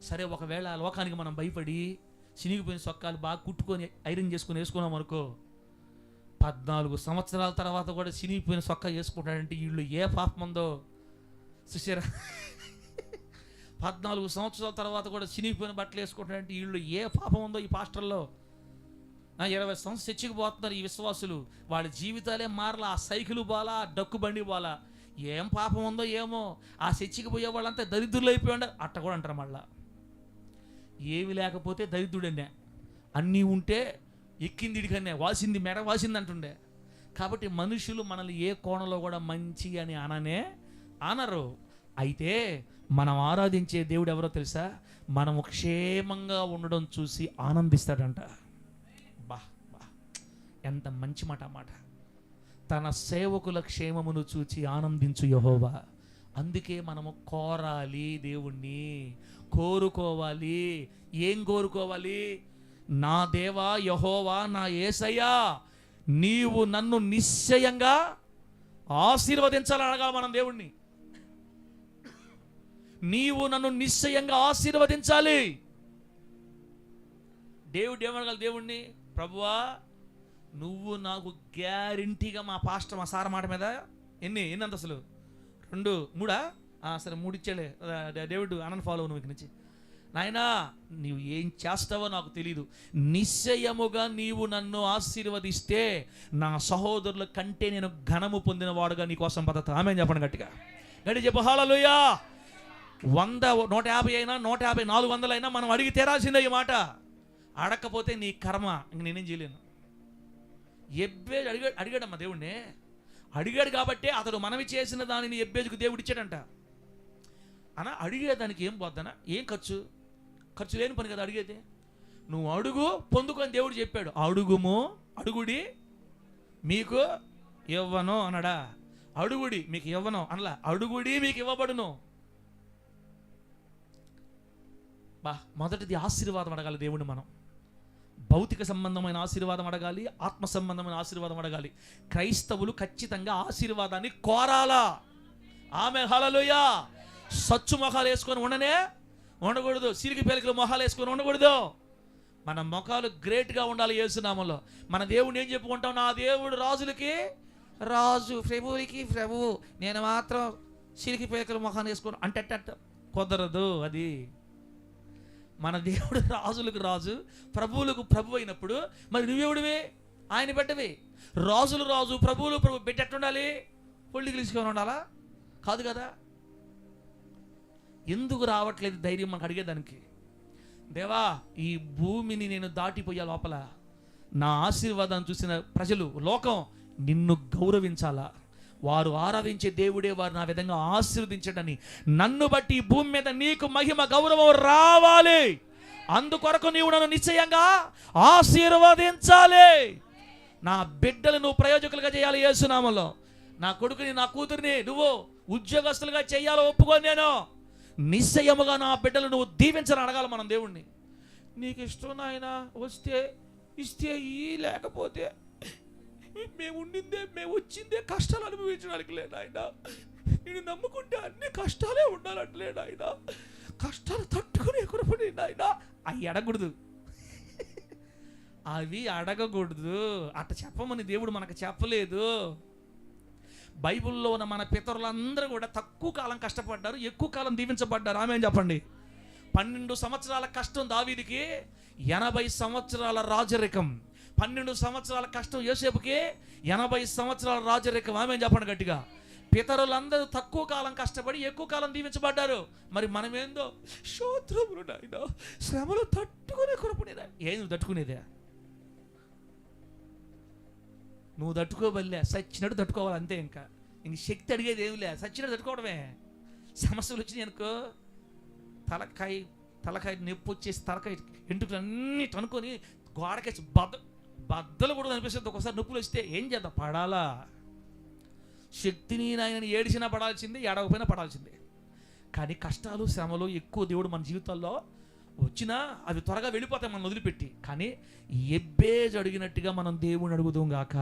సరే, ఒకవేళ ఆ లోకానికి మనం భయపడి చినిగిపోయిన సొక్కాలు బాగా కుట్టుకొని ఐరన్ చేసుకొని వేసుకున్నాం అనుకో, 14 సంవత్సరాల తర్వాత కూడా చినిగిపోయిన సొక్కా వేసుకుంటాడంటే వీళ్ళు ఏ పాపం ఉందో చూసారా? 14 సంవత్సరాల తర్వాత కూడా చినిగిపోయిన బట్టలు వేసుకుంటాడంటే వీళ్ళు ఏ పాపం ఉందో ఈ పాస్టర్లో. 20 సంవత్సరాలు చర్చికి పోతున్నారు ఈ విశ్వాసులు, వాళ్ళ జీవితాలే మారలా. ఆ సైకిల్ బాలా, ఆ డక్కు బండి బాలా. ఏం పాపం ఉందో ఏమో. ఆ చర్చికి పోయే వాళ్ళంతా దరిద్రులు అయిపోయి అట్ట కూడా అంటారు. మళ్ళా ఏవి లేకపోతే దరిద్రుడనే, అన్నీ ఉంటే ఎక్కిందిడికనే, వాసింది మెడ వాసింది అంటుండే. కాబట్టి మనుషులు మనల్ని ఏ కోణంలో కూడా మంచి అని అనరు. అయితే మనం ఆరాధించే దేవుడు ఎవరో తెలుసా? మనము క్షేమంగా ఉండడం చూసి ఆనందిస్తాడంట. ఎంత మంచి మాట మాట. తన సేవకుల క్షేమమును చూచి ఆనందించు యెహోవా. అందుకే మనము కోరాలి, దేవుణ్ణి కోరుకోవాలి. ఏం కోరుకోవాలి? నా దేవా యెహోవా, నా యేసయ్యా, నీవు నన్ను నిశ్చయంగా ఆశీర్వదించాలని అడగాలి మనం దేవుణ్ణి. నీవు నన్ను నిశ్చయంగా ఆశీర్వదించాలి. దేవుడు ఏమనగాలి దేవుణ్ణి? ప్రభువా, నువ్వు నాకు గ్యారంటీగా, మా పాస్టర్ మా సార్ మాట మీద ఎన్ని అంతస్తులు 2 3 సరే 3 ఇచ్చాలే దేవుడు. అన్నను ఫాలో నువ్వు ఇక్కడి నుంచి. నాయనా, నీవు ఏం చేస్తావో నాకు తెలీదు, నిశ్చయముగా నీవు నన్ను ఆశీర్వదిస్తే నా సహోదరుల కంటే నేను ఘనము పొందిన వాడుగా నీ కోసం బతుకుతా. ఆమేన్ చెప్పండి గట్టిగా. గట్టి చెప్పు హల్లెలూయా. 100 150 అయినా 150 400 అయినా మనం అడిగి తీరాల్సిందే ఈ మాట. అడగకపోతే నీ కర్మ, ఇంక నేనేం చేయలేను. ఎబ్బేజు అడిగాడమ్మా దేవుణ్ణి. అడిగాడు కాబట్టి అతడు మనవి చేసిన దానిని ఎబ్బేజుకు దేవుడు ఇచ్చాడంట. అన్నా, అడిగేదానికి ఏం పోద్దనా? ఏం ఖర్చు లేని పని కదా అడిగేది. నువ్వు అడుగు పొందుకొని దేవుడు చెప్పాడు. అడుగుడి మీకు ఇవ్వను అన్నాడా? అడుగుడి మీకు ఇవ్వను అనలా, అడుగుడి మీకు ఇవ్వబడును. మొదటిది ఆశీర్వాదం అడగాలి దేవుడిని మనం. భౌతిక సంబంధమైన ఆశీర్వాదం అడగాలి, ఆత్మ సంబంధమైన ఆశీర్వాదం అడగాలి. క్రైస్తవులు ఖచ్చితంగా ఆశీర్వాదాన్ని కోరాలా. ఆమె హల్లెలూయా. సచ్చు మొహాలు వేసుకొని ఉండకూడదు, సిరికి పేలికలు మొహాలు వేసుకొని ఉండకూడదు. మన మొఖాలు గ్రేట్గా ఉండాలి యేసునామంలో. మన దేవుడిని ఏం చెప్పుకుంటాం? నా దేవుడు రాజులకి రాజు, ప్రభువులకి ప్రభువు, నేను మాత్రం సిరికి పేలికలు మొహాలు వేసుకొని అంటే కుదరదు. అది మన దేవుడు రాజులకు రాజు, ప్రభువులకు ప్రభు అయినప్పుడు మరి నువ్వెవడివి? ఆయన బిడ్డవి. రాజులు రాజు, ప్రభువులు ప్రభు బిడ్డ ఎట్టుండాలి? పొళ్ళి గెలుచుకొని ఉండాలా? కాదు కదా. ఎందుకు రావట్లేదు ధైర్యం మనకు అడిగేదానికి? దేవా, ఈ భూమిని నేను దాటిపోయే లోపల నా ఆశీర్వాదాన్ని చూసిన ప్రజలు, లోకం నిన్ను గౌరవించాలా. వారు ఆరాధించే దేవుడే వారు నా విధంగా ఆశీర్వదించడని, నన్ను బట్టి ఈ భూమి మీద నీకు మహిమ గౌరవం రావాలి. అందుకొరకు నీవు నన్ను నిశ్చయంగా ఆశీర్వదించాలి. నా బిడ్డలు నువ్వు ప్రయోజకులుగా చేయాలి యేసునామంలో. నా కొడుకుని, నా కూతురిని నువ్వు ఉద్యోగస్తులుగా చేయాలో ఒప్పుకొని నేను నిశ్చయముగా నా బిడ్డలు నువ్వు దీవించని అడగాలి మనం దేవుణ్ణి. నీకు ఇష్టం నాయన, వస్తే ఇస్తే ఈ, లేకపోతే మేము వచ్చిందే కష్టాలు అనుభవించడానికి లేదు ఆయన. నేను నమ్ముకుంటే అన్ని కష్టాలే ఉండాలంటలేడు ఆయన. కష్టాలు తట్టుకునే కొరపడి ఆయన. అవి అడగకూడదు, అవి అడగకూడదు. అట్ట చెప్పమని దేవుడు మనకు చెప్పలేదు. బైబిల్లో ఉన్న మన పితరులందరూ కూడా తక్కువ కాలం కష్టపడ్డారు, ఎక్కువ కాలం దీవించబడ్డారు. ఆమె చెప్పండి. 12 సంవత్సరాల కష్టం దావీదుకి, 80 సంవత్సరాల రాజరికం. 12 సంవత్సరాల కష్టం యోసేపుకి, 80 సంవత్సరాల రాజరికం. ఆమె చెప్పండి గట్టిగా. పితరులందరూ తక్కువ కాలం కష్టపడి ఎక్కువ కాలం దీవించబడ్డారు. మరి మనమేందో శోత్రములు నాయన, శ్రమలు తట్టుకునే కొరపడేదా? ఏం తట్టుకునేదే? నువ్వు తట్టుకోబల్లే, సచ్చినట్టు తట్టుకోవాలి అంతే. ఇంకా ఇంక శక్తి అడిగేది ఏమి లే, సచ్చినట్టు తట్టుకోవడమే. సమస్యలు వచ్చినాయి అనుకో, తలకాయ నొప్పి వచ్చేసి తలకాయ ఎంటుకలు అన్నీ తనుకొని గోడకేసి బద్దలు కూడా అనిపిస్తుంది. ఒకసారి నొప్పులు వస్తే ఏం చేద్దాం? పడాలా. శక్తిని నాయనని ఏడిచినా పడాల్సిందే, ఏడవపోయినా పడాల్సిందే. కానీ కష్టాలు, శ్రమలు ఎక్కువ దేవుడు మన జీవితాల్లో వచ్చినా అవి త్వరగా వెళ్ళిపోతాయి మనం వదిలిపెట్టి. కానీ ఎబ్బేజ్ అడిగినట్టుగా మనం దేవుని అడుగుదాం గాక.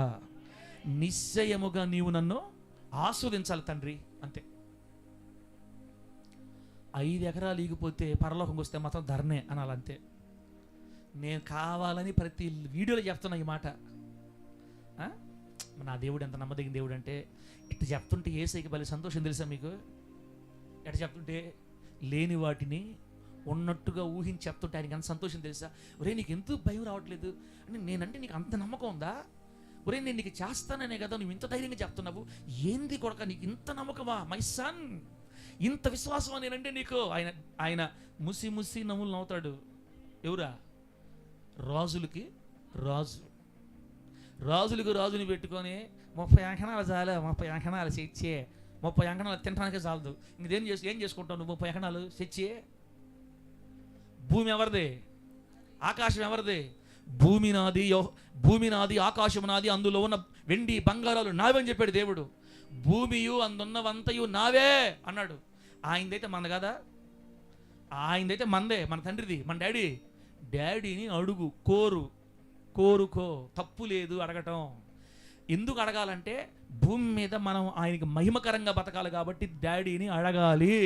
నిశ్చయముగా నీవు నన్ను ఆస్వాదించాలి తండ్రి, అంతే. 5 ఎకరాలు ఈగిపోతే పరలోకంకి వస్తే మాత్రం ధర్నే అనాలంతే. నేను కావాలని ప్రతి వీడియోలో చెప్తున్నా ఈ మాట. నా దేవుడు ఎంత నమ్మదగిన దేవుడు అంటే, ఇట్లా చెప్తుంటే యేసయ్యకి భలే సంతోషం తెలుసా మీకు? ఎట్లా చెప్తుంటే లేని వాటిని ఉన్నట్టుగా ఊహించి చెప్తుంటే ఆయనకి ఎంత సంతోషం తెలుసా? ఒరే, నీకు ఎందుకు భయం రావట్లేదు అంటే, నేనంటే నీకు అంత నమ్మకం ఉందా? ఒరే, నేను నీకు చేస్తాననే కదా నువ్వు ఇంత ధైర్యంగా చెప్తున్నావు. ఏంది కొడక నీకు ఇంత నమ్మకమా మై సన్? ఇంత విశ్వాసమా నేనంటే నీకు? ఆయన ముసి నవ్వులు నవ్వుతాడు. ఎవరా? రాజులకి రాజుని పెట్టుకొని 30 అంకణాలు చాలు, 30 అంకణాలు తెచ్చే, 30 అంకణాలు తినడానికి చాలదు. ఇంకేం ఏం చేసుకుంటావు నువ్వు? 30 అంకణాలు తెచ్చే. భూమి ఎవరిది? ఆకాశం ఎవరిది? భూమి నాది, ఆకాశం నాది, అందులో ఉన్న వెండి బంగారాలు నావని చెప్పాడు దేవుడు. భూమియు అందున్నవంతయు నావే అన్నాడు. ఆయనదైతే మన కదా, ఆయనదైతే మనదే, మన తండ్రిది, మన డాడీని అడుగు, కోరుకో, తప్పు లేదు అడగటం. ఎందుకు అడగాలంటే భూమి మీద మనం ఆయనకి మహిమకరంగా బతకాలి కాబట్టి డాడీని అడగాలి.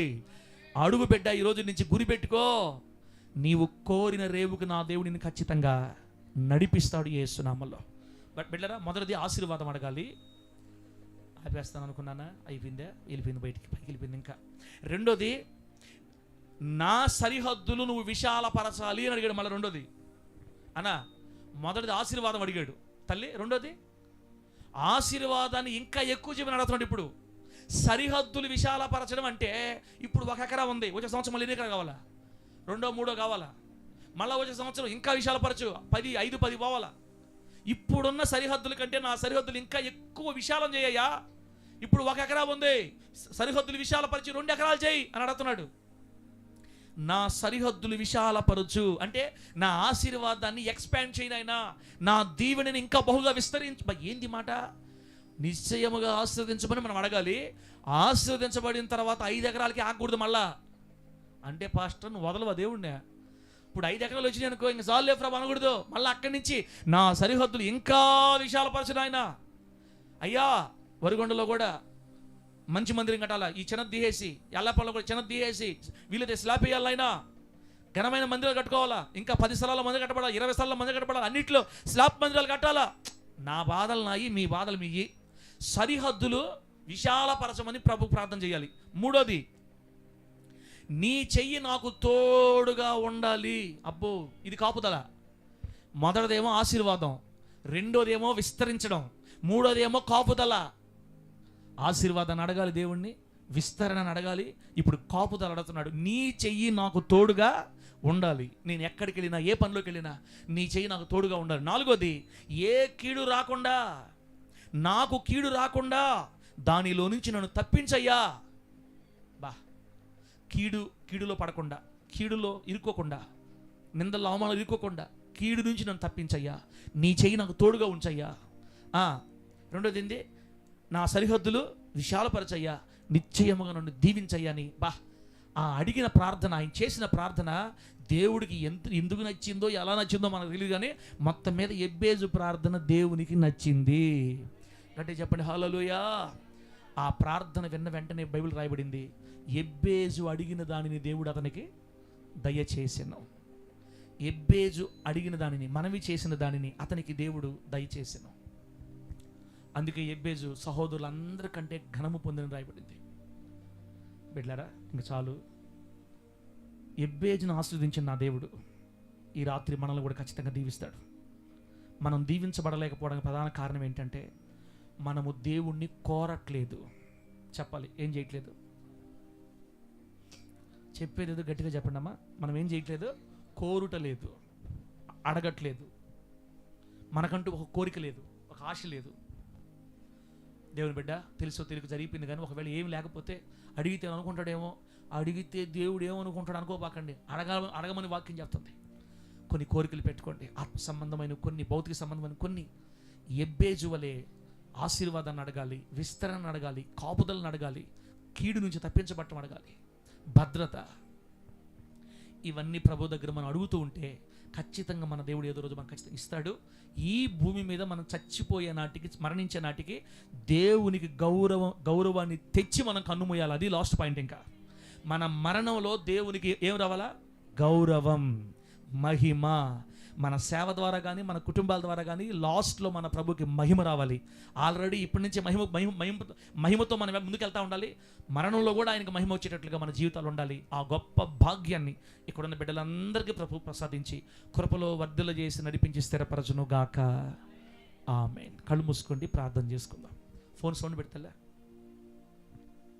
అడుగు బిడ్డ, ఈరోజు నుంచి గురి పెట్టుకో. నీవు కోరిన రేవుకు నా దేవుడిని ఖచ్చితంగా నడిపిస్తాడు యేసునామములో. బట్ బిడ్డరా, మొదటిది ఆశీర్వాదం అడగాలి. ఆపేస్తాను అనుకున్నానా? అయిపోయిందా? వెళ్ళిపోయింది, బయటికి పైకి వెళ్ళిపోయింది. ఇంకా రెండోది, నా సరిహద్దులు నువ్వు విశాలపరచాలి అని అడిగాడు. మళ్ళీ రెండోది అన్నా, మొదటిది ఆశీర్వాదం అడిగాడు తల్లి, రెండోది ఆశీర్వాదాన్ని ఇంకా ఎక్కువ చెప్పిన అడుగుతున్నాడు. ఇప్పుడు సరిహద్దులు విశాలపరచడం అంటే, ఇప్పుడు 1 ఎకరా ఉంది, వచ్చే సంవత్సరం మళ్ళీ 2 ఎకరా కావాలా? 2, 3 కావాలా? మళ్ళీ వచ్చే సంవత్సరం ఇంకా విశాలపరచు, 5-10 పోవాలా? ఇప్పుడున్న సరిహద్దుల కంటే నా సరిహద్దులు ఇంకా ఎక్కువ విశాలం చేయయ్యా. ఇప్పుడు 1 ఎకరా ఉంది, సరిహద్దులు విశాలపరిచి 2 ఎకరాలు చేయి అని అడుగుతున్నాడు. నా సరిహద్దులు విశాలపరచు అంటే నా ఆశీర్వాదాన్ని ఎక్స్పాండ్ చేయనైనా, నా దీవెనని ఇంకా బహుగా విస్తరించ. ఏంది మాట? నిశ్చయముగా ఆశీర్వదించమని మనం అడగాలి. ఆశీర్వదించబడిన తర్వాత 5 ఎకరాలకి ఆగకూడదు మళ్ళా. అంటే పాస్టర్ నువ్వు వదలవా దేవుణ్ణి? ఇప్పుడు 5 ఎకరాలు వచ్చినాయి అనుకో, ఇంక చాలు లేఫ్రా అనకూడదు. మళ్ళీ అక్కడి నుంచి నా సరిహద్దులు ఇంకా విశాలపరచు నాయన. అయ్యా వరిగొండలో కూడా మంచి మందిరం కట్టాలా, ఈ చిన్నది తీసేసి, ఎల్లపల్లిలో కూడా చిన్నది తీసేసి, వీళ్ళైతే స్లాబ్ వేయాలైనా, ఘనమైన మందిరాలు కట్టుకోవాలా, ఇంకా 10 స్థలాల మందిరం కట్టబడాలి, 20 స్థలాల మందిరం కట్టబడాలి, అన్నింటిలో స్లాబ్ మందిరాలు కట్టాలా. నా బాధలు నాయి, మీ బాధలు మీయి. సరిహద్దులు విశాలపరచమని ప్రభు ప్రార్థన చేయాలి. మూడోది, నీ చెయ్యి నాకు తోడుగా ఉండాలి. అబ్బో, ఇది కాపుదల. మొదటిదేమో ఆశీర్వాదం, రెండోదేమో విస్తరించడం, మూడోదేమో కాపుదల. ఆశీర్వాదాన్ని అడగాలి దేవుణ్ణి, విస్తరణను అడగాలి, ఇప్పుడు కాపుదల అడుగుతున్నాడు. నీ చెయ్యి నాకు తోడుగా ఉండాలి. నేను ఎక్కడికి వెళ్ళినా, ఏ పనిలోకి వెళ్ళినా నీ చెయ్యి నాకు తోడుగా ఉండాలి. నాలుగోది, ఏ కీడు రాకుండా, నాకు కీడు రాకుండా దానిలో నుంచి నన్ను తప్పించయ్యా. కీడులో పడకుండా, కీడులో ఇరుక్కోకుండా, నిందల అవమానాలు ఇరుక్కోకుండా కీడు నుంచి నన్ను తప్పించయ్యా. నీ చెయ్యి నాకు తోడుగా ఉంచయ్యా. రెండోది ఏంది, నా సరిహద్దులు విశాలపరచయ్యా, నిశ్చయముగా నన్ను దీవించయ్యా అని. ఆ అడిగిన ప్రార్థన, ఆయన చేసిన ప్రార్థన దేవుడికి ఎందుకు నచ్చిందో, ఎలా నచ్చిందో మనకు తెలియదు, కానీ మొత్తం మీద ఎబ్బేజు ప్రార్థన దేవునికి నచ్చింది. అంటే చెప్పండి హల్లెలూయా. ఆ ప్రార్థన విన్న వెంటనే బైబిల్ రాయబడింది, ఎబ్బేజు అడిగిన దానిని దేవుడు అతనికి దయచేసెను. ఎబ్బేజు అడిగిన దానిని, మనవి చేసిన దానిని అతనికి దేవుడు దయచేసెను. అందుకే ఎబ్బేజు సహోదరులందరికంటే ఘనము పొందిన రాయబడింది. బిడ్డలారా, ఇంకా చాలు. ఎబ్బేజును ఆశీర్వదించిన నా దేవుడు ఈ రాత్రి మనల్ని కూడా ఖచ్చితంగా దీవిస్తాడు. మనం దీవించబడలేకపోవడానికి ప్రధాన కారణం ఏంటంటే, మనము దేవుణ్ణి కోరట్లేదు. చెప్పాలి, ఏం చేయట్లేదు? చెప్పేది ఏదో గట్టిగా చెప్పండి అమ్మా. మనం ఏం చేయట్లేదు? కోరుటలేదు, అడగట్లేదు. మనకంటూ ఒక కోరిక లేదు, ఒక ఆశ లేదు. దేవుని బిడ్డ తెలుసో తెలియక జరిగిపోయింది, కానీ ఒకవేళ ఏమి లేకపోతే అడిగితే అనుకుంటాడేమో, అడిగితే దేవుడు ఏమనుకుంటాడు అనుకోపాకండి. అడగమని వాక్యం చెప్తుంది. కొన్ని కోరికలు పెట్టుకోండి, ఆత్మ సంబంధమైన కొన్ని, భౌతిక సంబంధమైన కొన్ని. ఎబ్బేజు వలె ఆశీర్వాదాన్ని అడగాలి, విస్తరణను అడగాలి, కాపుదలను అడగాలి, కీడు నుంచి తప్పించబట్టం అడగాలి, భద్రత. ఇవన్నీ ప్రభు దగ్గర మనం అడుగుతూ ఉంటే ఖచ్చితంగా మన దేవుడు ఏదో రోజు మనకు ఖచ్చితంగా ఇస్తాడు. ఈ భూమి మీద మనం చచ్చిపోయే నాటికి, మరణించే నాటికి దేవునికి గౌరవాన్ని తెచ్చి మనం కన్నుమూయాలి. అది లాస్ట్ పాయింట్. ఇంకా మన మరణంలో దేవునికి ఏం రావాలా? గౌరవం, మహిమ. మన సేవ ద్వారా కానీ, మన కుటుంబాల ద్వారా కానీ లాస్ట్లో మన ప్రభుకి మహిమ రావాలి. ఆల్రెడీ ఇప్పటి నుంచి మహిమతో మనం ముందుకెళ్తా ఉండాలి. మరణంలో కూడా ఆయనకు మహిమ వచ్చేటట్లుగా మన జీవితాలు ఉండాలి. ఆ గొప్ప భాగ్యాన్ని ఇక్కడున్న బిడ్డలందరికీ ప్రభు ప్రసాదించి కృపలో వర్ధల చేసి నడిపించి స్థిరపరచును గాక. ఆమేన్. కళ్ళు మూసుకోండి, ప్రార్థన చేసుకుందాం. Phone sound పెడతలే.